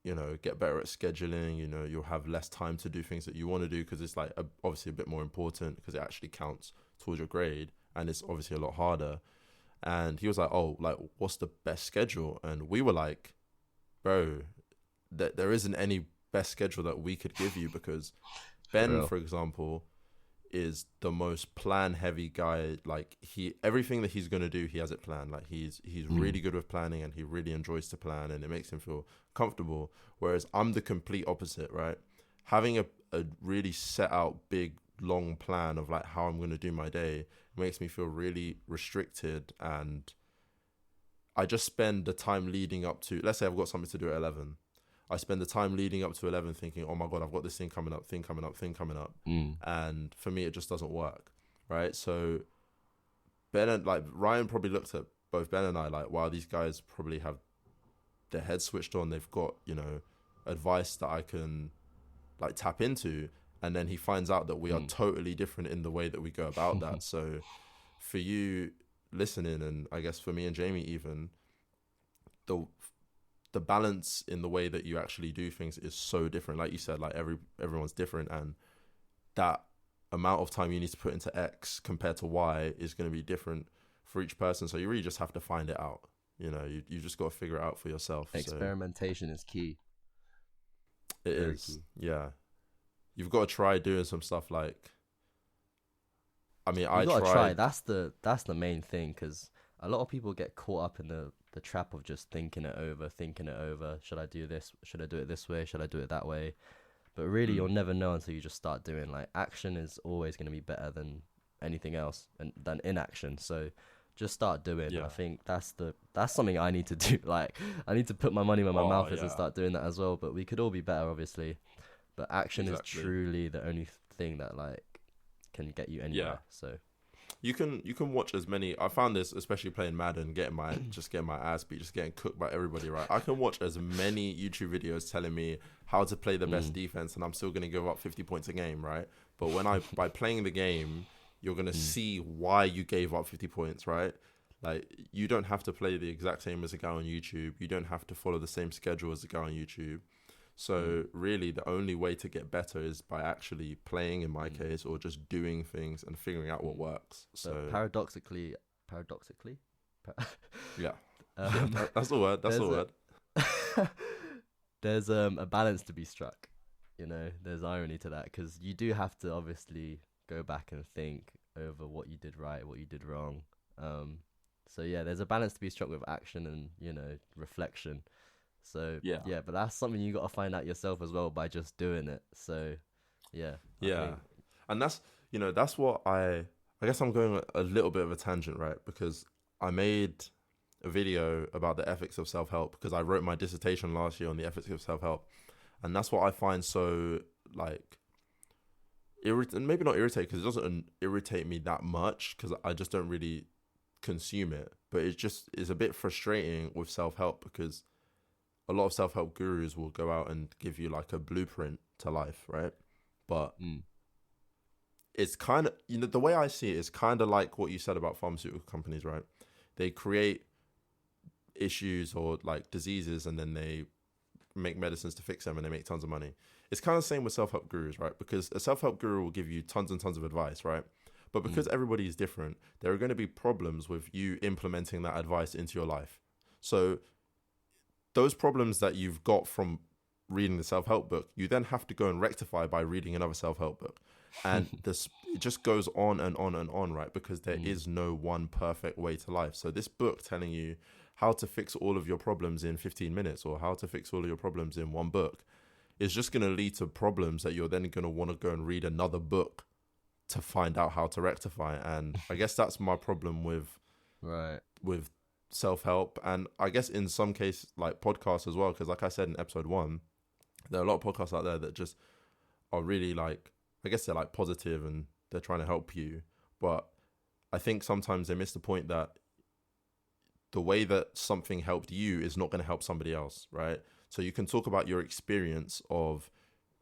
you know, get better at scheduling. You know, you'll have less time to do things that you want to do because it's like obviously a bit more important because it actually counts towards your grade. And it's obviously a lot harder. And he was like, oh, like, what's the best schedule? And we were like, bro, there isn't any best schedule that we could give you because Ben, for example, is the most plan-heavy guy. Like everything that he's gonna do, he has it planned. Like he's really good with planning, and he really enjoys to plan, and it makes him feel comfortable. Whereas I'm the complete opposite, right? Having a really set out big long plan of like how I'm gonna do my day makes me feel really restricted, and I just spend the time leading up to. Let's say I've got something to do at 11. I spend the time leading up to 11 thinking, oh my God, I've got this thing coming up. And for me, it just doesn't work, right? So Ben and like Ryan probably looked at both Ben and I like, wow, these guys probably have their heads switched on. They've got, you know, advice that I can like tap into. And then he finds out that we are totally different in the way that we go about that. So for you listening, and I guess for me and Jamie even, the balance in the way that you actually do things is so different. Like you said, like everyone's different, and that amount of time you need to put into X compared to Y is going to be different for each person. So you really just have to find it out. You know, you just got to figure it out for yourself. Experimentation is key. It Very is. key. Yeah. You've got to try doing some stuff like, I mean, You gotta try. That's the main thing, because a lot of people get caught up in the trap of just thinking it over. Should I do this? Should I do it this way? Should I do it that way? But really, you'll never know until you just start doing. Like, action is always going to be better than anything else, and than inaction. So just start doing. Yeah. I think that's something I need to do. Like, I need to put my money where my mouth is and start doing that as well. But we could all be better, obviously. But action is truly the only thing that like can get you anywhere. Yeah. So you can watch as many. I found this especially playing Madden, getting my ass beat, just getting cooked by everybody. Right, I can watch as many YouTube videos telling me how to play the best defense, and I'm still gonna give up 50 points a game. Right, but by playing the game, you're gonna see why you gave up 50 points. Right. Like, you don't have to play the exact same as a guy on YouTube. You don't have to follow the same schedule as a guy on YouTube. So really, the only way to get better is by actually playing, in my case, or just doing things and figuring out what works. So paradoxically, yeah, that's the word. That's the word. There's a balance to be struck. You know, there's irony to that, because you do have to obviously go back and think over what you did right, what you did wrong. So yeah, there's a balance to be struck with action and, you know, reflection. So yeah, but that's something you got to find out yourself as well by just doing it. So yeah, and that's what I guess I'm going a little bit of a tangent, right? Because I made a video about the ethics of self-help because I wrote my dissertation last year on the ethics of self-help, and that's what I find so like maybe not irritating, because it doesn't irritate me that much because I just don't really consume it, but it just is a bit frustrating with self-help because a lot of self-help gurus will go out and give you like a blueprint to life, right? But it's kind of, you know, the way I see it is kind of like what you said about pharmaceutical companies, right? They create issues or like diseases, and then they make medicines to fix them, and they make tons of money. It's kind of the same with self-help gurus, right? Because a self-help guru will give you tons and tons of advice, right? But because everybody is different, there are going to be problems with you implementing that advice into your life. So those problems that you've got from reading the self-help book, you then have to go and rectify by reading another self-help book. And this, it just goes on and on and on, right? Because there is no one perfect way to life. So this book telling you how to fix all of your problems in 15 minutes or how to fix all of your problems in one book is just going to lead to problems that you're then going to want to go and read another book to find out how to rectify. And I guess that's my problem with self-help, and I guess in some cases like podcasts as well, because like I said in episode 1, there are a lot of podcasts out there that just are really like, I guess they're like positive and they're trying to help you, but I think sometimes they miss the point that the way that something helped you is not going to help somebody else, right? So you can talk about your experience of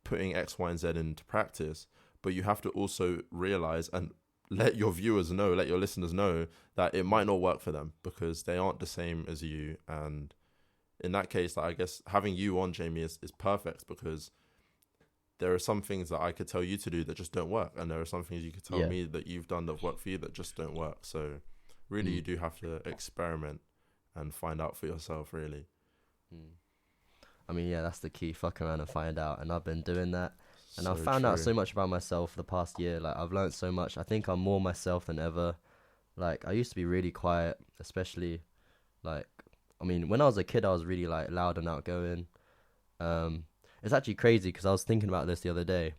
putting X, Y, and Z into practice, but you have to also realize and let your viewers know, let your listeners know that it might not work for them because they aren't the same as you. And in that case, I guess having you on, Jamie, is perfect because there are some things that I could tell you to do that just don't work. And there are some things you could tell me that you've done that work for you that just don't work. So really, you do have to experiment and find out for yourself, really. I mean, yeah, that's the key. Fuck around and find out. And I've been doing that. And I've So found out true. so much about myself the past year. Like, I've learned so much. I think I'm more myself than ever. Like, I used to be really quiet, especially, like, I mean, when I was a kid, I was really, like, loud and outgoing. It's actually crazy because I was thinking about this the other day.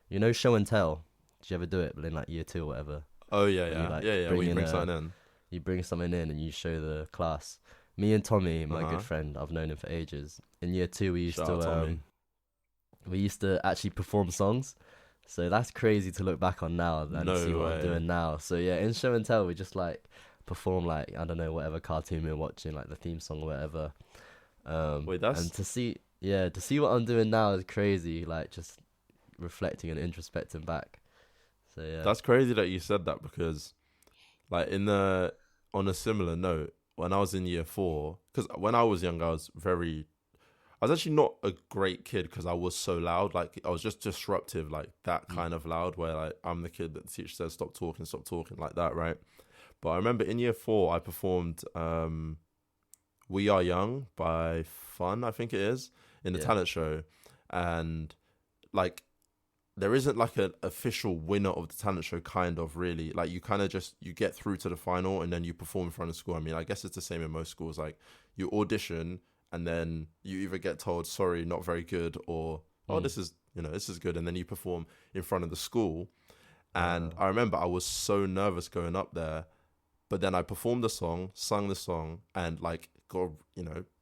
You know, show and tell. Did you ever do it? But in, like, year 2 or whatever. Oh, yeah, When you, like, yeah. We bring something in. You bring something in and you show the class. Me and Tommy, my good friend, I've known him for ages. In year 2, we used Shout out Tommy. we used to actually perform songs. So that's crazy to look back on now and No see what way. I'm doing now. So yeah, in show and tell, we just like perform like, I don't know, whatever cartoon we're watching, like the theme song or whatever. Wait, that's... And to see what I'm doing now is crazy, like just reflecting and introspecting back. So yeah. That's crazy that you said that because, like, on a similar note, when I was in year 4, because when I was young, I was actually not a great kid because I was so loud. Like, I was just disruptive, like that kind of loud where like I'm the kid that the teacher says stop talking, like that, right? But I remember in year 4, I performed We Are Young by Fun, I think it is, in the talent show. And like, there isn't like an official winner of the talent show, kind of, really. Like, you kind of just, you get through to the final and then you perform in front of school. I mean, I guess it's the same in most schools. Like, you audition and then you either get told, sorry, not very good, or, oh, this is good. And then you perform in front of the school. And I remember I was so nervous going up there, but then I performed the song, sung the song, and like, got,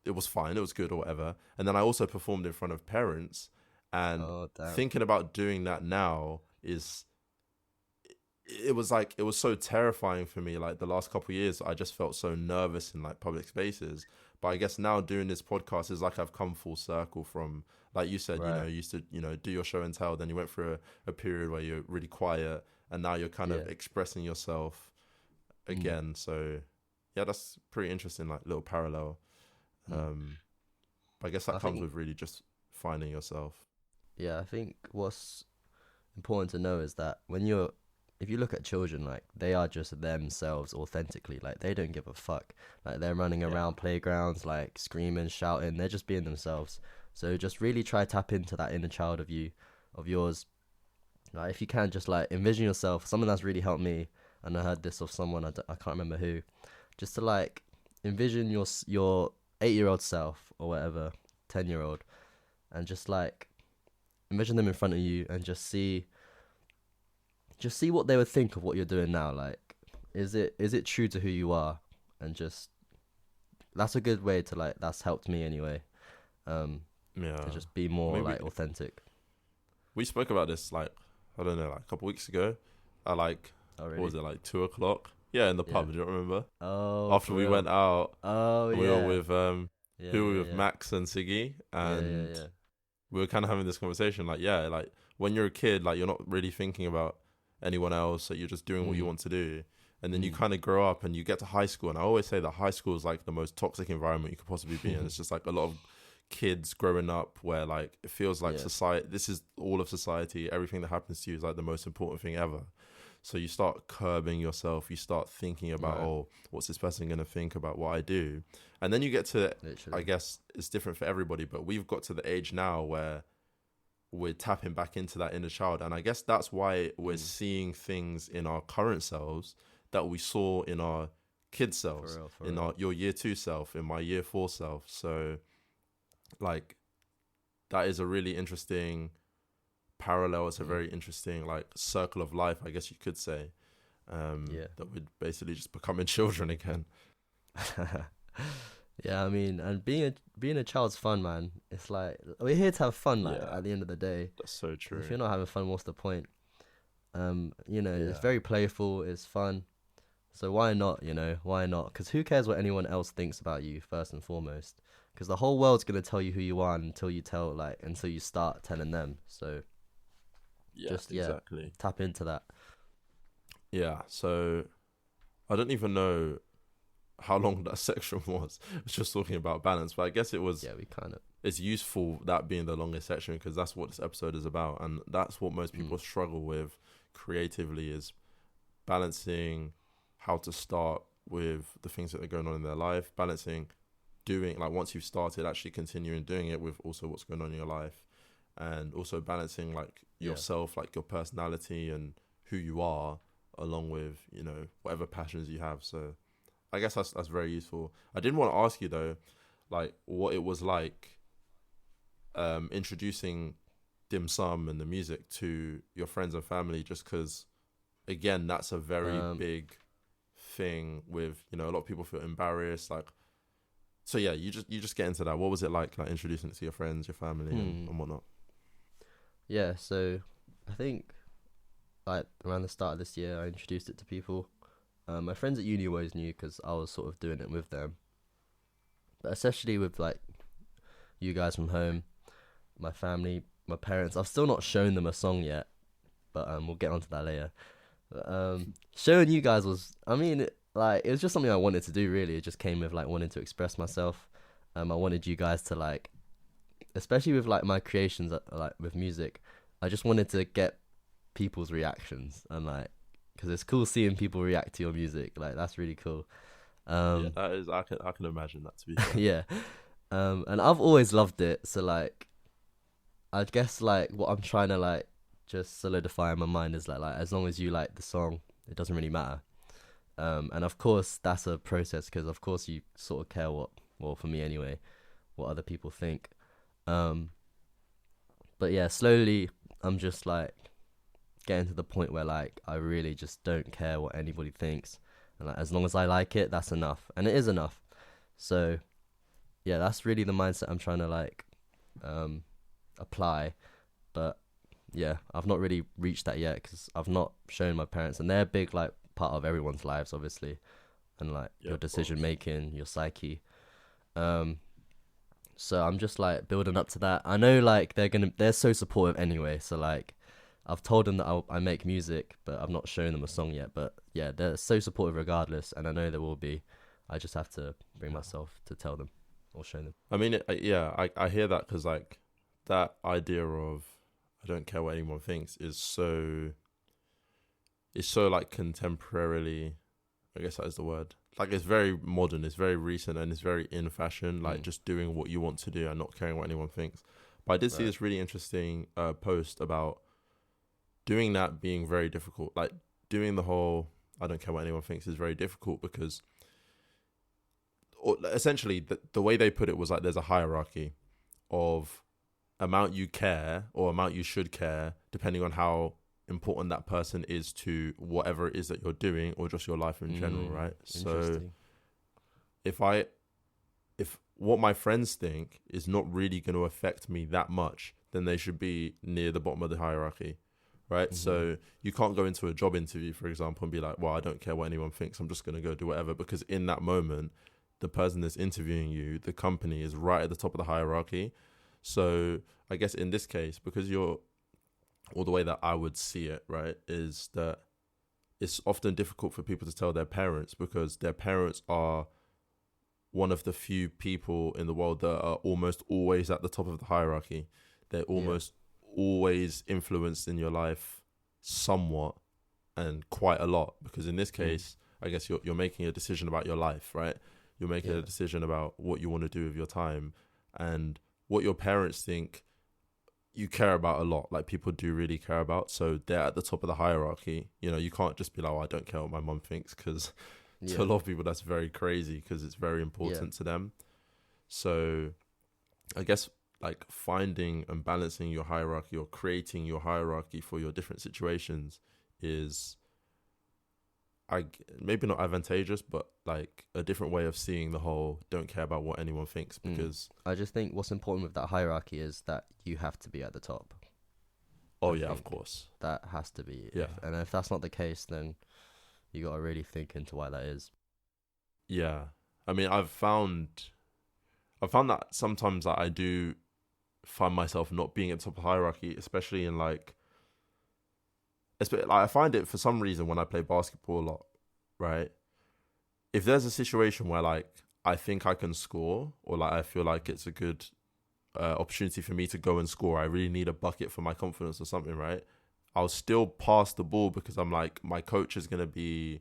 it was fine. It was good or whatever. And then I also performed in front of parents. And thinking about doing that now it was so terrifying for me. Like, the last couple of years, I just felt so nervous in like public spaces. But I guess now doing this podcast is like I've come full circle from, like you said, you used to, do your show and tell. Then you went through a period where you're really quiet, and now you're kind of expressing yourself again. So yeah, that's pretty interesting, like little parallel. But I guess that comes with really just finding yourself. Yeah, I think what's important to know is that if you look at children, like, they are just themselves authentically. Like, they don't give a fuck. Like, they're running around playgrounds, like, screaming, shouting. They're just being themselves. So just really try tap into that inner child of yours. Like, if you can, just, like, envision yourself. Something that's really helped me, and I heard this of someone, I can't remember who, just to, like, envision your 8-year-old self or whatever, 10-year-old, and just, like, envision them in front of you and just see what they would think of what you're doing now. Like, is it true to who you are? And just, that's a good way to, like, that's helped me anyway. To just be more like authentic. We spoke about this, like, I don't know, like a couple weeks ago. At like, what was it, like 2:00? Yeah, in the pub. Do you remember? Oh, after we went out. Oh, we were with with Max and Siggy, and we were kind of having this conversation, like, like when you're a kid, like, you're not really thinking about anyone else, like, you're just doing what you want to do. And then you kind of grow up and you get to high school. And I always say that high school is like the most toxic environment you could possibly be in. It's just like a lot of kids growing up where, like, it feels like society, this is all of society. Everything that happens to you is like the most important thing ever. So you start curbing yourself. You start thinking about, oh, what's this person going to think about what I do? And then you get to, Literally. I guess it's different for everybody, but we've got to the age now where we're tapping back into that inner child. And I guess that's why we're seeing things in our current selves that we saw in our kid selves, in your year 2 self, in my year 4 self. So like that is a really interesting parallel. It's a very interesting like circle of life, I guess you could say, that we're basically just becoming children again. Yeah, I mean, and being a child's fun, man. It's like we're here to have fun. Like at the end of the day, that's so true. If you're not having fun, what's the point? It's very playful. It's fun. So why not? Why not? Because who cares what anyone else thinks about you first and foremost? Because the whole world's gonna tell you who you are until you start telling them. So exactly. Tap into that. Yeah. So I don't even know how long that section was. It's just talking about balance, but I guess it was. Yeah, we kind of. It's useful that being the longest section because that's what this episode is about, and that's what most people struggle with creatively is balancing how to start with the things that are going on in their life, balancing doing like once you've started, actually continuing doing it with also what's going on in your life, and also balancing like yourself, like your personality and who you are, along with whatever passions you have. So I guess that's very useful. I did want to ask you though, like what it was like introducing DimSum and the music to your friends and family, just because again that's a very big thing with a lot of people feel embarrassed, like. So yeah, you just get into that. What was it like introducing it to your friends, your family, and whatnot? Yeah, so I think like around the start of this year, I introduced it to people. My friends at uni always knew because I was sort of doing it with them. But especially with like you guys from home, my family, my parents, I've still not shown them a song yet, but we'll get onto that later. But, showing you guys was, I mean, it was just something I wanted to do. Really, it just came with like wanting to express myself. I wanted you guys to like, especially with like my creations, like with music, I just wanted to get people's reactions and like, because it's cool seeing people react to your music. Like that's really cool. That is, I can imagine that to be fair. Yeah. And I've always loved it. So like, I guess like what I'm trying to like just solidify in my mind is like as long as you like the song, it doesn't really matter. And of course that's a process because of course you sort of care for me anyway, what other people think. But yeah, slowly I'm just like getting to the point where like I really just don't care what anybody thinks, and like as long as I like it, that's enough, and it is enough. So yeah, that's really the mindset I'm trying to like apply. But yeah, I've not really reached that yet because I've not shown my parents, and they're a big like part of everyone's lives obviously, and like your decision making, your psyche. So I'm just like building up to that. I know like they're so supportive anyway, so like I've told them that I make music, but I've not shown them a song yet. But yeah, they're so supportive regardless, and I know they will be. I just have to bring myself to tell them or show them. I mean, I hear that because like that idea of I don't care what anyone thinks is so like contemporarily, I guess that is the word. Like it's very modern, it's very recent, and it's very in fashion, like just doing what you want to do and not caring what anyone thinks. But I did see this really interesting post about doing that being very difficult. Like doing the whole I don't care what anyone thinks is very difficult because essentially the way they put it was like there's a hierarchy of amount you care or amount you should care depending on how important that person is to whatever it is that you're doing or just your life in general, right? So if what my friends think is not really going to affect me that much, then they should be near the bottom of the hierarchy, right? So you can't go into a job interview, for example, and be like, well, I don't care what anyone thinks, I'm just going to go do whatever, because in that moment the person that's interviewing you, the company, is right at the top of the hierarchy. So I guess in this case, because or the way that I would see it, right, is that it's often difficult for people to tell their parents because their parents are one of the few people in the world that are almost always at the top of the hierarchy. They're almost always influenced in your life somewhat and quite a lot, because in this case, I guess you're making a decision about your life, right? You're making a decision about what you want to do with your time, and what your parents think you care about a lot. Like, people do really care about, so they're at the top of the hierarchy. You know, you can't just be like, oh, I don't care what my mum thinks, because to a lot of people that's very crazy, because it's very important to them. So I guess like finding and balancing your hierarchy, or creating your hierarchy for your different situations, is maybe not advantageous, but like a different way of seeing the whole don't care about what anyone thinks. Because I just think what's important with that hierarchy is that you have to be at the top. of course, that has to be. And if that's not the case, then you got to really think into why that is. I mean, I've found that sometimes that I do find myself not being at the top of the hierarchy, especially in like I find it for some reason when I play basketball a lot, right? If there's a situation where like I think I can score, or like I feel like it's a good opportunity for me to go and score, I really need a bucket for my confidence or something, right? I'll still pass the ball, because I'm like, my coach is going to be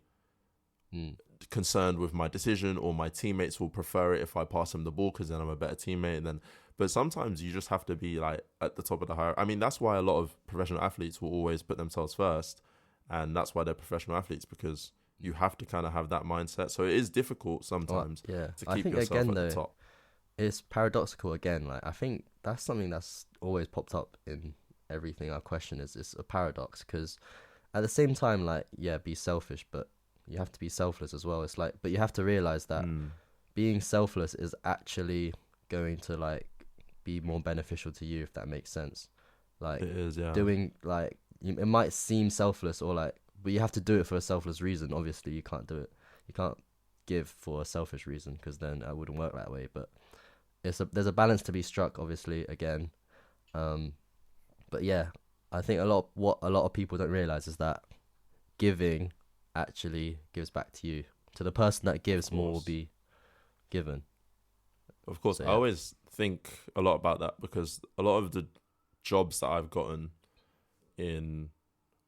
concerned with my decision, or my teammates will prefer it if I pass them the ball, because then I'm a better teammate. But sometimes you just have to be like at the top of the hierarchy. I mean, that's why a lot of professional athletes will always put themselves first, and that's why they're professional athletes, because you have to kind of have that mindset. So it is difficult sometimes to keep yourself at the top. It's paradoxical again. Like, I think that's something that's always popped up in everything I've questioned. It's a paradox, because at the same time, like, be selfish, but you have to be selfless as well. It's like, but you have to realize that being selfless is actually going to like be more beneficial to you, if that makes sense. Like, it is, doing like, it might seem selfless, or like, but you have to do it for a selfless reason. Obviously, you can't do it. You can't give for a selfish reason, because then it wouldn't work that way. But there's a balance to be struck, obviously, again. But yeah, I think what a lot of people don't realize is that giving actually gives back to you. To the person that gives, more will be given. Of course, I always think a lot about that, because a lot of the jobs that I've gotten in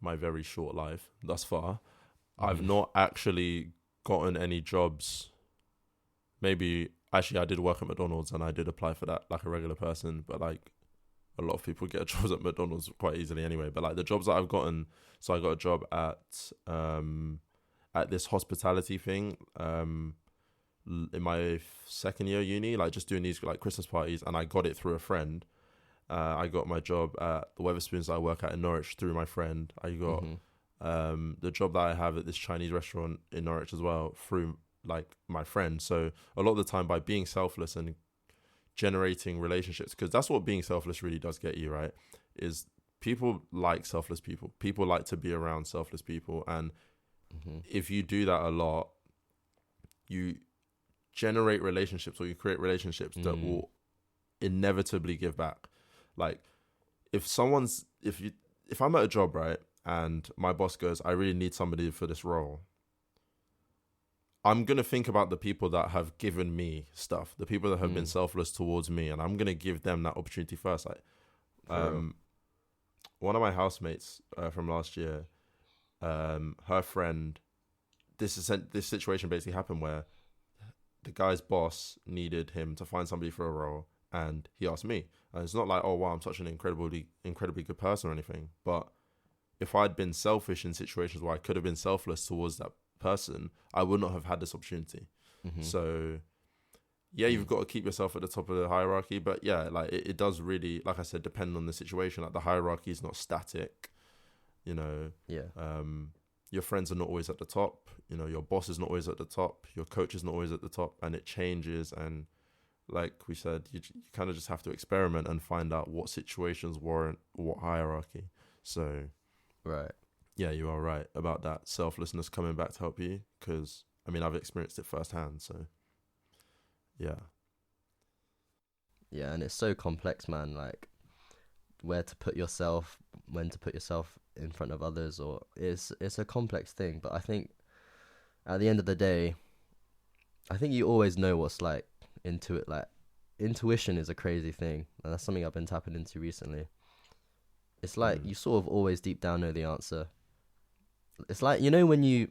my very short life thus far, I've not actually gotten any jobs. Maybe actually I did work at McDonald's, and I did apply for that like a regular person, but like a lot of people get jobs at McDonald's quite easily anyway. But like the jobs that I've gotten, so I got a job at this hospitality thing in my second year uni, like just doing these like Christmas parties, and I got it through a friend. I got my job at the Weatherspoons that I work at in Norwich through my friend. I got the job that I have at this Chinese restaurant in Norwich as well through like my friend. So a lot of the time, by being selfless and generating relationships, because that's what being selfless really does get you, right? Is people like selfless people. People like to be around selfless people, and if you do that a lot, you generate relationships, or you create relationships that will inevitably give back. Like if I'm at a job, right, and my boss goes, I really need somebody for this role, I'm going to think about the people that have given me stuff, the people that have been selfless towards me, and I'm going to give them that opportunity first. Like one of my housemates from last year, her friend, this situation basically happened where the guy's boss needed him to find somebody for a role, and he asked me. And it's not like, oh wow, I'm such an incredibly good person or anything, but if I'd been selfish in situations where I could have been selfless towards that person, I would not have had this opportunity. So you've got to keep yourself at the top of the hierarchy, but like it does really, like I said, depend on the situation. Like the hierarchy is not static, you know. Your friends are not always at the top, you know, your boss is not always at the top, your coach is not always at the top, and it changes. And like we said, you kind of just have to experiment and find out what situations warrant what hierarchy. So right, you are right about that selflessness coming back to help you, because I mean I've experienced it firsthand. So yeah, and it's so complex, man. Like where to put yourself, when to put yourself in front of others, or it's a complex thing. But I think at the end of the day, I think you always know what's like into it. Like intuition is a crazy thing, and that's something I've been tapping into recently. It's like you sort of always deep down know the answer, it's like, you know, when you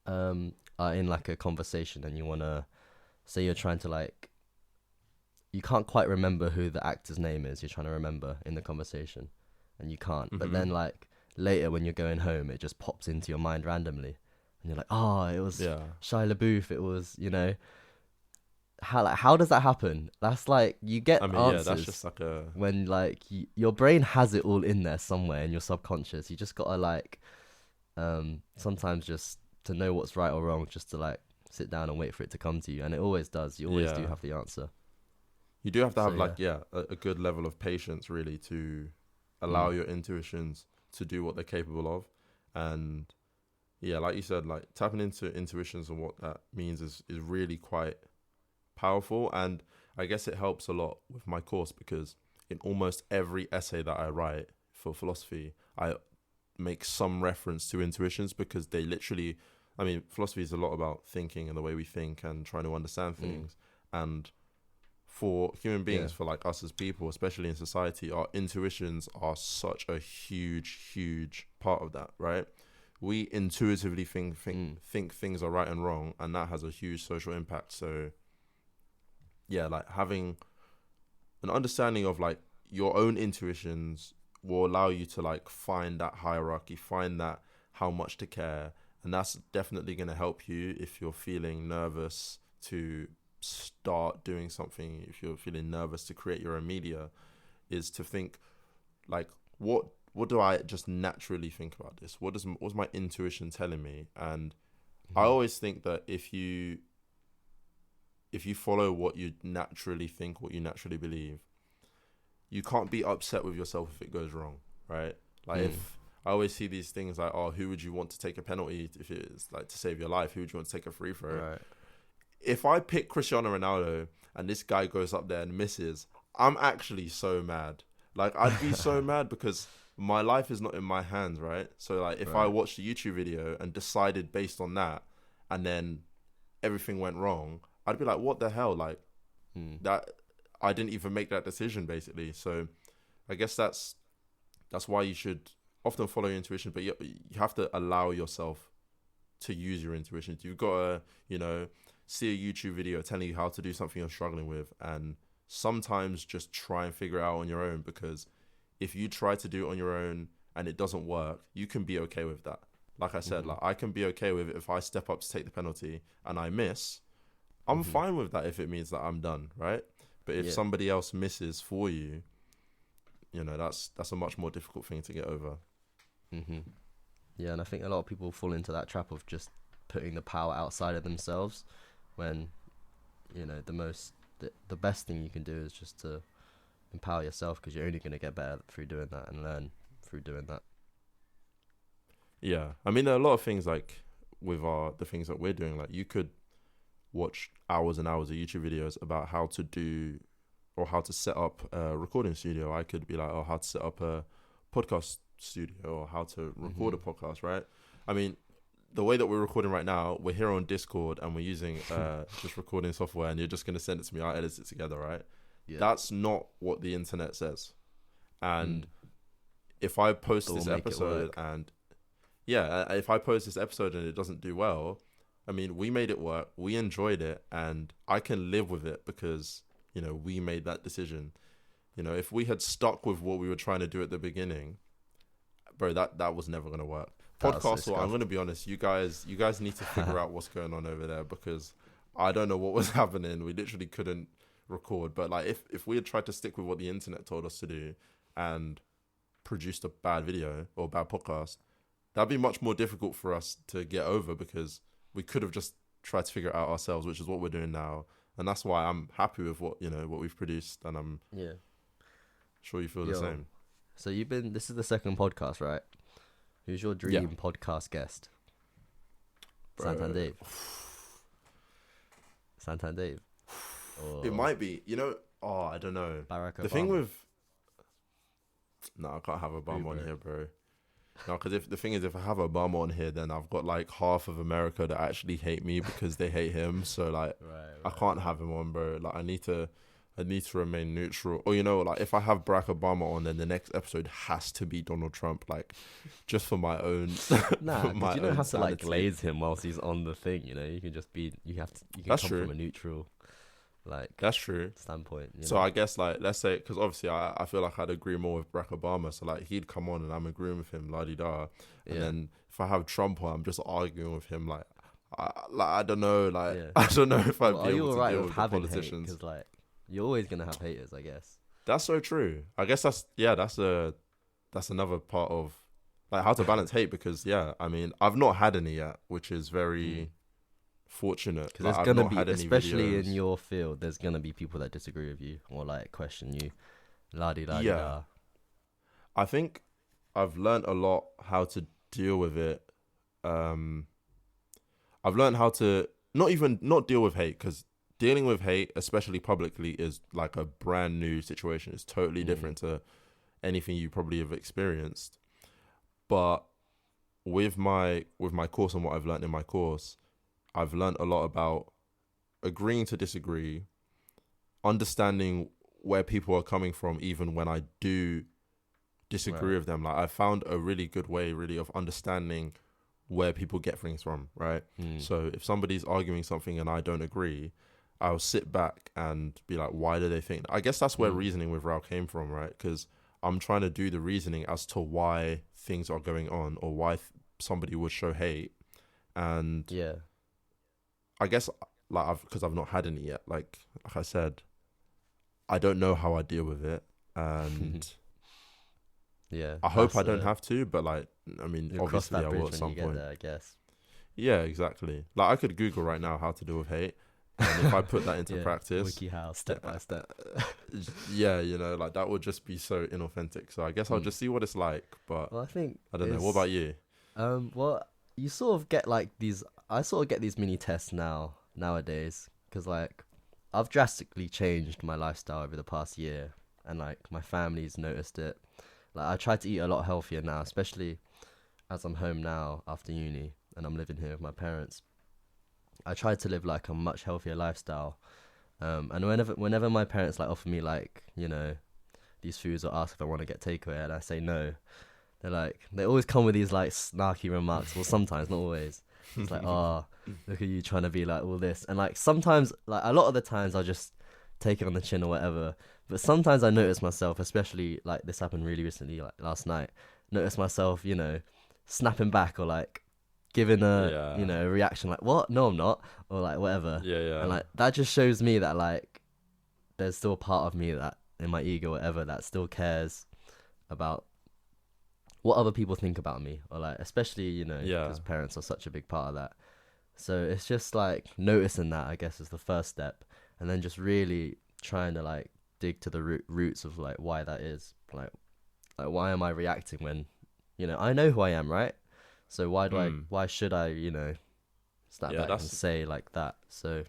are in like a conversation and you want to say you're trying to like, you can't quite remember who the actor's name is you're trying to remember in the conversation, and you can't. But then like later when you're going home, it just pops into your mind randomly, and you're like, oh, it was Shia LaBeouf. It was, you know, how does that happen? That's like, you get answers. That's just like when like your brain has it all in there somewhere in your subconscious. You just gotta like sometimes just to know what's right or wrong, just to like sit down and wait for it to come to you, and it always does. You always do have the answer. You do have to have a good level of patience, really, to allow your intuitions to do what they're capable of. And yeah, like you said, like tapping into intuitions and what that means is really quite powerful. And I guess it helps a lot with my course, because in almost every essay that I write for philosophy, I make some reference to intuitions, because they literally, I mean, philosophy is a lot about thinking and the way we think and trying to understand things. And for human beings, for like us as people, especially in society, our intuitions are such a huge part of that, right? We intuitively think things are right and wrong, and that has a huge social impact. So yeah, like having an understanding of like your own intuitions will allow you to like find that hierarchy, find that how much to care. And that's definitely going to help you if you're feeling nervous to start doing something, if you're feeling nervous to create your own media, is to think like, what do I just naturally think about this? What's my intuition telling me? And I always think that if you follow what you naturally think, what you naturally believe, you can't be upset with yourself if it goes wrong, right? Like if I always see these things like, oh, who would you want to take a penalty if it's like to save your life? Who would you want to take a free throw? Right. If I pick Cristiano Ronaldo and this guy goes up there and misses, I'm actually so mad. Like, I'd be so mad, because my life is not in my hands, right? So like, if I watched a YouTube video and decided based on that, and then everything went wrong, I'd be like, what the hell? Like, that I didn't even make that decision, basically. So I guess that's why you should often follow your intuition, but you have to allow yourself to use your intuition. You've got to, you know, see a YouTube video telling you how to do something you're struggling with, and sometimes just try and figure it out on your own, because if you try to do it on your own and it doesn't work, you can be okay with that. Like I said, like I can be okay with it if I step up to take the penalty and I miss. I'm fine with that if it means that I'm done, right? But if somebody else misses for you, you know, that's a much more difficult thing to get over. Yeah, and I think a lot of people fall into that trap of just putting the power outside of themselves, when, you know, the best thing you can do is just to empower yourself, because you're only going to get better through doing that and learn through doing that. Yeah, I mean, there are a lot of things like with the things that we're doing. Like, you could watch hours and hours of YouTube videos about how to do or how to set up a recording studio. I could be like, oh, how to set up a podcast studio or how to record a podcast, right? I mean, the way that we're recording right now, we're here on Discord and we're using just recording software, and you're just going to send it to me, I'll edit it together, right? Yeah. That's not what the internet says. And if I post this episode and if I post this episode and it doesn't do well, I mean, we made it work, we enjoyed it, and I can live with it because, you know, we made that decision. You know, if we had stuck with what we were trying to do at the beginning, bro, that was never going to work. Podcast, I'm going to be honest, you guys need to figure out what's going on over there, because I don't know what was happening. We literally couldn't record. But like, if we had tried to stick with what the internet told us to do and produced a bad video or a bad podcast, that'd be much more difficult for us to get over, because we could have just tried to figure it out ourselves, which is what we're doing now. And that's why I'm happy with what we've produced, and I'm sure you feel the same. So this is the second podcast, right? Who's your dream podcast guest? Santan Dave. Santan Dave. It might be. You know, I don't know. Barack Obama. The thing with... No, I can't have Obama on here, bro. No, because if I have Obama on here, then I've got like half of America that actually hate me because they hate him. So like, I can't have him on, bro. Like, I need to I need to remain neutral. Or, you know, like if I have Barack Obama on, then the next episode has to be Donald Trump, like just for my own. Nah, for my because you don't own have to like sanity. glaze him whilst he's on the thing. You know, you can just be. You can That's come true. from a neutral, like That's true. standpoint. You So know? I guess like let's say because obviously I feel like I'd agree more with Barack Obama. So like he'd come on and I'm agreeing with him, la di da. And Yeah. then if I have Trump on, I'm just arguing with him. Like I don't know. Like Yeah. I don't know if I'd Well, be are you able to alright deal with with the having hate? politicians. Because like you're always gonna have haters, I guess. That's so true. I guess that's another part of like how to balance hate because I mean I've not had any yet, which is very fortunate. Because Like, there's I've gonna not be, had any especially videos. in your field, there's gonna be people that disagree with you or like question you. La di la di Yeah. da. I think I've learned a lot how to deal with it. I've learned how to not deal with hate because dealing with hate, especially publicly, is like a brand new situation. It's totally different to anything you probably have experienced. But with my course and what I've learned in my course, I've learned a lot about agreeing to disagree, understanding where people are coming from, even when I do disagree Right. with them. Like I found a really good way, really, of understanding where people get things from. Right. So if somebody's arguing something and I don't agree, I'll sit back and be like, why do they think? I guess that's where reasoning with Rao came from, right? Because I'm trying to do the reasoning as to why things are going on or why somebody would show hate. And Yeah. I guess like because I've not had any yet. Like I said, I don't know how I deal with it, and Yeah. I hope I that's, don't have to. But like, I mean, You'll cross obviously that I bridge will at when some you get point. there, I guess. Yeah, exactly. Like I could Google right now how to deal with hate, and if I put that into Yeah, practice, Wiki how, step by step. yeah, you know, like that would just be so inauthentic. So I guess I'll just see what it's like. But Well, I think I don't know. What about you? Well, you sort of get like these. I sort of get these mini tests nowadays because like I've drastically changed my lifestyle over the past year, and like my family's noticed it. Like I try to eat a lot healthier now, especially as I'm home now after uni and I'm living here with my parents. I try to live like a much healthier lifestyle, and whenever my parents like offer me like these foods or ask if I want to get takeaway and I say no, they always come with these like snarky remarks. Well, sometimes, not always. It's like, oh, look at you trying to be like all this, and like sometimes, like a lot of the times, I'll just take it on the chin or whatever. But sometimes I notice myself, especially like this happened really recently, like last night. Notice myself, snapping back or like giving a a reaction like, what? No, I'm not, or like whatever. Yeah. And like that just shows me that like there's still a part of me that in my ego, or whatever, that still cares about what other people think about me, or like especially because parents are such a big part of that. So it's just like noticing that, I guess, is the first step, and then just really trying to like dig to the roots of like why that is, like why am I reacting when I know who I am, right? So why should I step back and say like that? So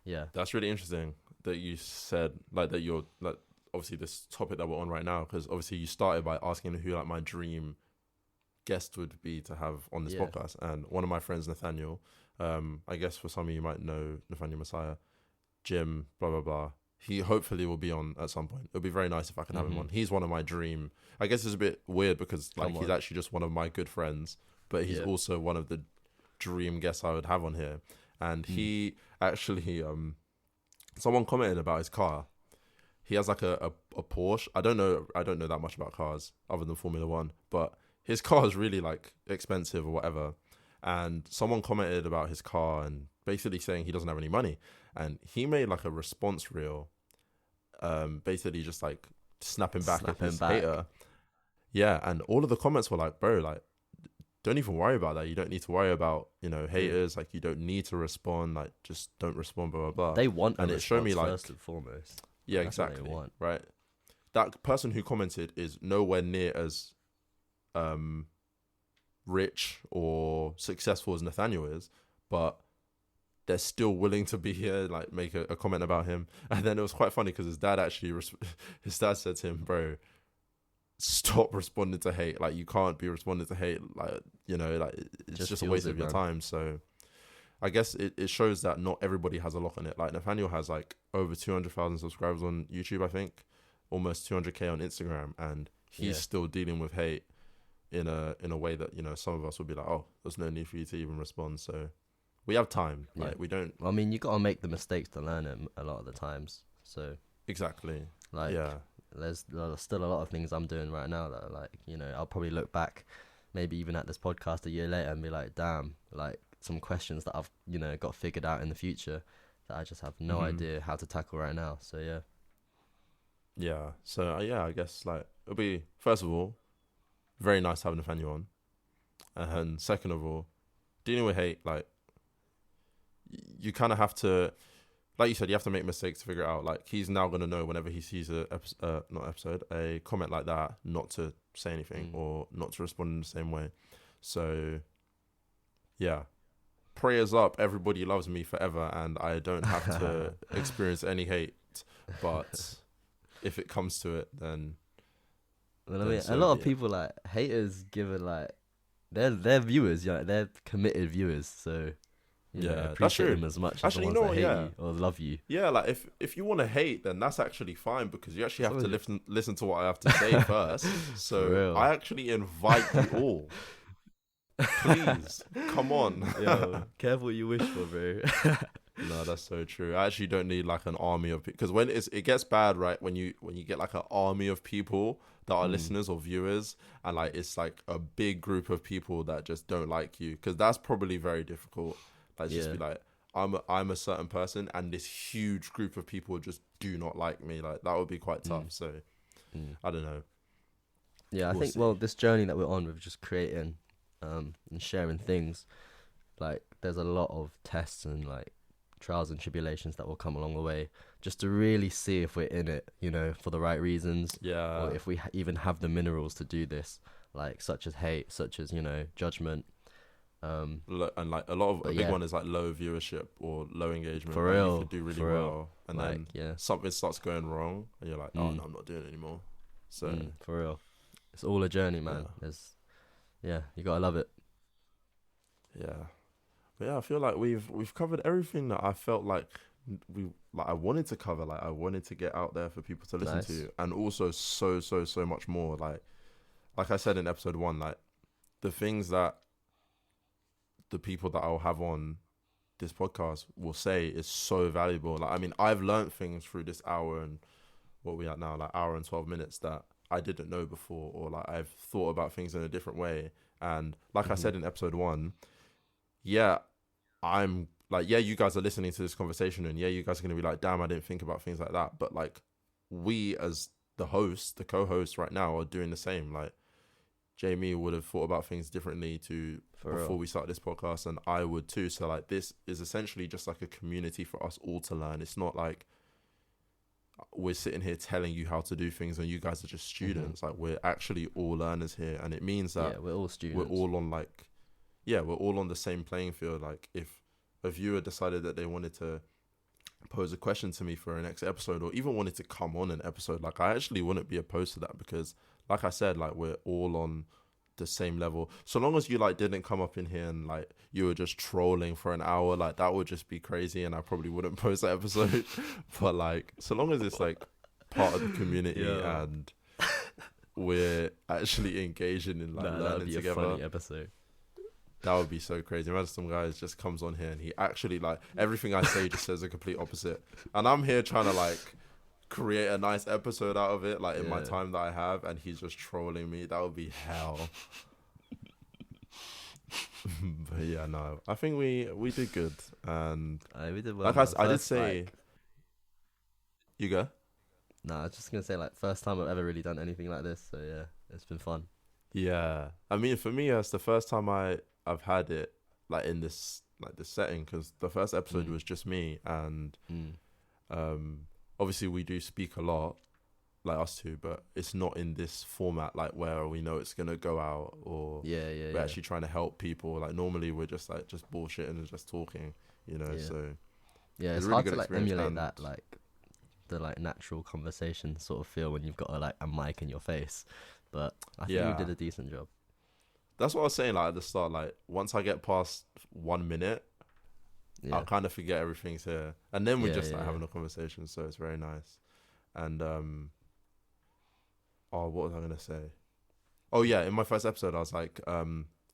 yeah, that's really interesting that you said like that. You're like obviously this topic that we're on right now, because obviously you started by asking who like my dream guest would be to have on this podcast, and one of my friends, Nathaniel, I guess for some of you might know Nathaniel Messiah, Jim, blah blah blah. He hopefully will be on at some point. It'll be very nice if I can have him on. He's one of my dream. I guess it's a bit weird because like he's actually just one of my good friends, but he's also one of the dream guests I would have on here. And he actually, someone commented about his car. He has like a Porsche. I don't know that much about cars other than Formula One, but his car is really like expensive or whatever. And someone commented about his car and basically saying he doesn't have any money. And he made like a response reel, basically just like snapping back at his hater. Yeah, and all of the comments were like, bro, like, don't even worry about that. You don't need to worry about, haters. Like, you don't need to respond. Like, just don't respond, blah, blah, blah. They want and it showed me like, first and foremost. Yeah, That's exactly. what they want. Right. That person who commented is nowhere near as rich or successful as Nathaniel is, but they're still willing to be here, like make a comment about him. And then it was quite funny because his dad actually, his dad said to him, bro, stop responding to hate. Like, you can't be responding to hate. Like, like it's just a waste of your time. So I guess it shows that not everybody has a lock on it. Like Nathaniel has like over 200,000 subscribers on YouTube, I think, almost 200k on Instagram, and he's still dealing with hate in a way that, you know, some of us would be like, oh, there's no need for you to even respond. So we have time. Like we don't. I mean, you got to make the mistakes to learn it a lot of the times. So exactly. Like there's still a lot of things I'm doing right now that are like, you know, I'll probably look back maybe even at this podcast a year later and be like, damn, like some questions that I've, you know, got figured out in the future that I just have no idea how to tackle right now. So yeah. So I guess like it'll be, first of all, very nice having Nathaniel on, and second of all, dealing with hate, like you kind of have to, like you said, you have to make mistakes to figure it out. Like he's now gonna know whenever he sees a comment like that, not to say anything or not to respond in the same way. So yeah, prayers up, everybody loves me forever, and I don't have to experience any hate. But if it comes to it, then well, I mean, a lot of people, like haters, given like they're viewers, yeah, they're committed viewers, so you know, appreciate them as much as the ones that hate you or love you. Yeah, like if you want to hate, then that's actually fine, because you actually have to listen to what I have to say first. So I actually invite you all. Please, come on. Yo, careful what you wish for, bro. No, that's so true. I actually don't need like an army of people, because when it gets bad, right? When you get like an army of people that are listeners or viewers, and like it's like a big group of people that just don't like you, because that's probably very difficult. Like just be like, I'm a certain person, and this huge group of people just do not like me. Like that would be quite tough. So I don't know. Yeah, I think see. Well, this journey that we're on with just creating and sharing things, like there's a lot of tests and like trials and tribulations that will come along the way, just to really see if we're in it, you know, for the right reasons. Yeah. Or if we even have the minerals to do this, like such as hate, such as, you know, judgment. And like a lot of a big one is like low viewership or low engagement. For real, you could do really well, and like, then something starts going wrong, and you're like, oh no, I'm not doing it anymore. So for real, it's all a journey, man. You gotta love it. Yeah, but yeah, I feel like we've covered everything that I felt like I wanted to cover. Like I wanted to get out there for people to listen to, and also so much more. Like I said in episode 1, like the things that the people that I'll have on this podcast will say is so valuable. Like, I mean, I've learned things through this hour and what we at now, like hour and 12 minutes that I didn't know before, or like I've thought about things in a different way. And like I said in episode 1, I'm like, you guys are listening to this conversation, and you guys are going to be like, damn, I didn't think about things like that. But like we as the co-host right now are doing the same. Like Jamie would have thought about things differently before we started this podcast, and I would too. So like this is essentially just like a community for us all to learn. It's not like we're sitting here telling you how to do things and you guys are just students. Like we're actually all learners here, and it means that we're all students. We're all on we're all on the same playing field. Like if a viewer decided that they wanted to pose a question to me for a next episode, or even wanted to come on an episode, like I actually wouldn't be opposed to that, because like I said, like we're all on the same level. So long as you like didn't come up in here and like you were just trolling for an hour, like that would just be crazy, and I probably wouldn't post that episode. But like so long as it's like part of the community and we're actually engaging in like learning that'd be together, a funny episode. That would be so crazy. Imagine some guy just comes on here and he actually like everything I say just says the complete opposite, and I'm here trying to like create a nice episode out of it, like in my time that I have, and he's just trolling me. That would be hell. But yeah, no, I think we did good, and we did well. Like I did say, you go. No, I was just gonna say, like, first time I've ever really done anything like this, so yeah, it's been fun. Yeah, I mean, for me, it's the first time I've had it like in this setting, because the first episode was just me, and obviously we do speak a lot, like us two, but it's not in this format, like where we know it's gonna go out, or we're actually trying to help people. Like normally we're just like just bullshitting and just talking, you know. So it's really hard to like emulate that, like the like natural conversation sort of feel when you've got a mic in your face. But I think you did a decent job. That's what I was saying, like at the start, like once I get past 1 minute, I'll kind of forget everything's here, and then we just yeah. having a conversation. So it's very nice. And what was I gonna say? Oh yeah, in my first episode, I was like,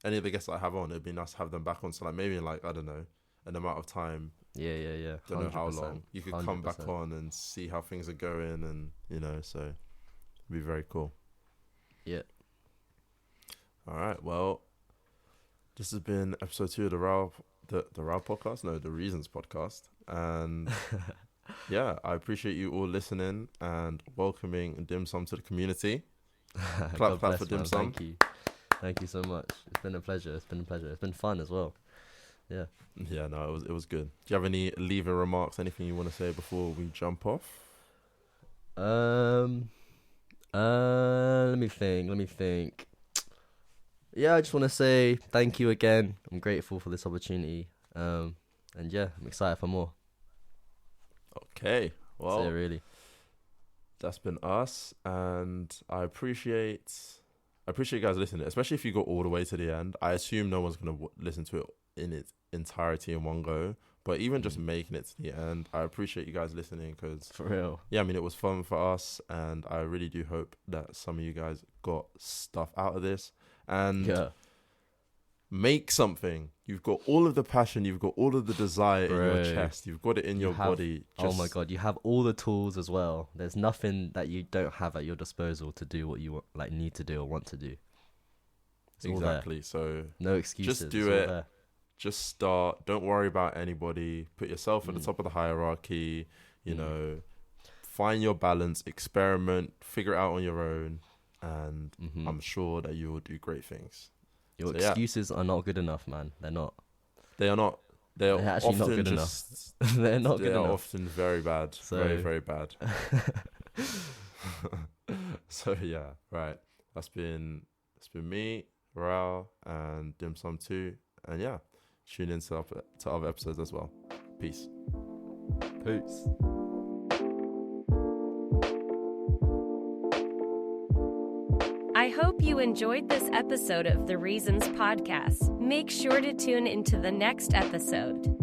any of the guests that I have on, it'd be nice to have them back on. So like maybe in like, I don't know, an amount of time. Yeah. Don't know how long. You could 100%. come back on and see how things are going, and so it'd be very cool. Yeah. All right. Well, this has been episode 2 of the Rao podcast. No, the Reasons podcast. And yeah, I appreciate you all listening and welcoming DimSum to the community. Clap for DimSum. Thank you so much. It's been a pleasure. It's been fun as well. Yeah. Yeah, no, it was good. Do you have any leaving remarks, anything you want to say before we jump off? Let me think. Yeah, I just want to say thank you again. I'm grateful for this opportunity. And yeah, I'm excited for more. Okay. Well, that's it, really. That's been us, and I appreciate you guys listening, especially if you got all the way to the end. I assume no one's going to listen to it in its entirety in one go, but even just making it to the end, I appreciate you guys listening, because for real, yeah, I mean, it was fun for us, and I really do hope that some of you guys got stuff out of this and make something. You've got all of the passion, you've got all of the desire in your chest, you've got it in your body. Oh my God, you have all the tools as well. There's nothing that you don't have at your disposal to do what you need to do or want to do. It's exactly. So no excuses. Just do it. Just start. Don't worry about anybody. Put yourself at the top of the hierarchy. You know, find your balance, experiment, figure it out on your own, and I'm sure that you will do great things. Your excuses are not good enough, man. They're not. They are not. They're actually often not good just, enough. They're not good enough. They are often very bad. So, very, very bad. So yeah, right. That's been me, Rao, and DimSum too. And yeah, tune in to other episodes as well. Peace. I hope you enjoyed this episode of the Reasons podcast. Make sure to tune into the next episode.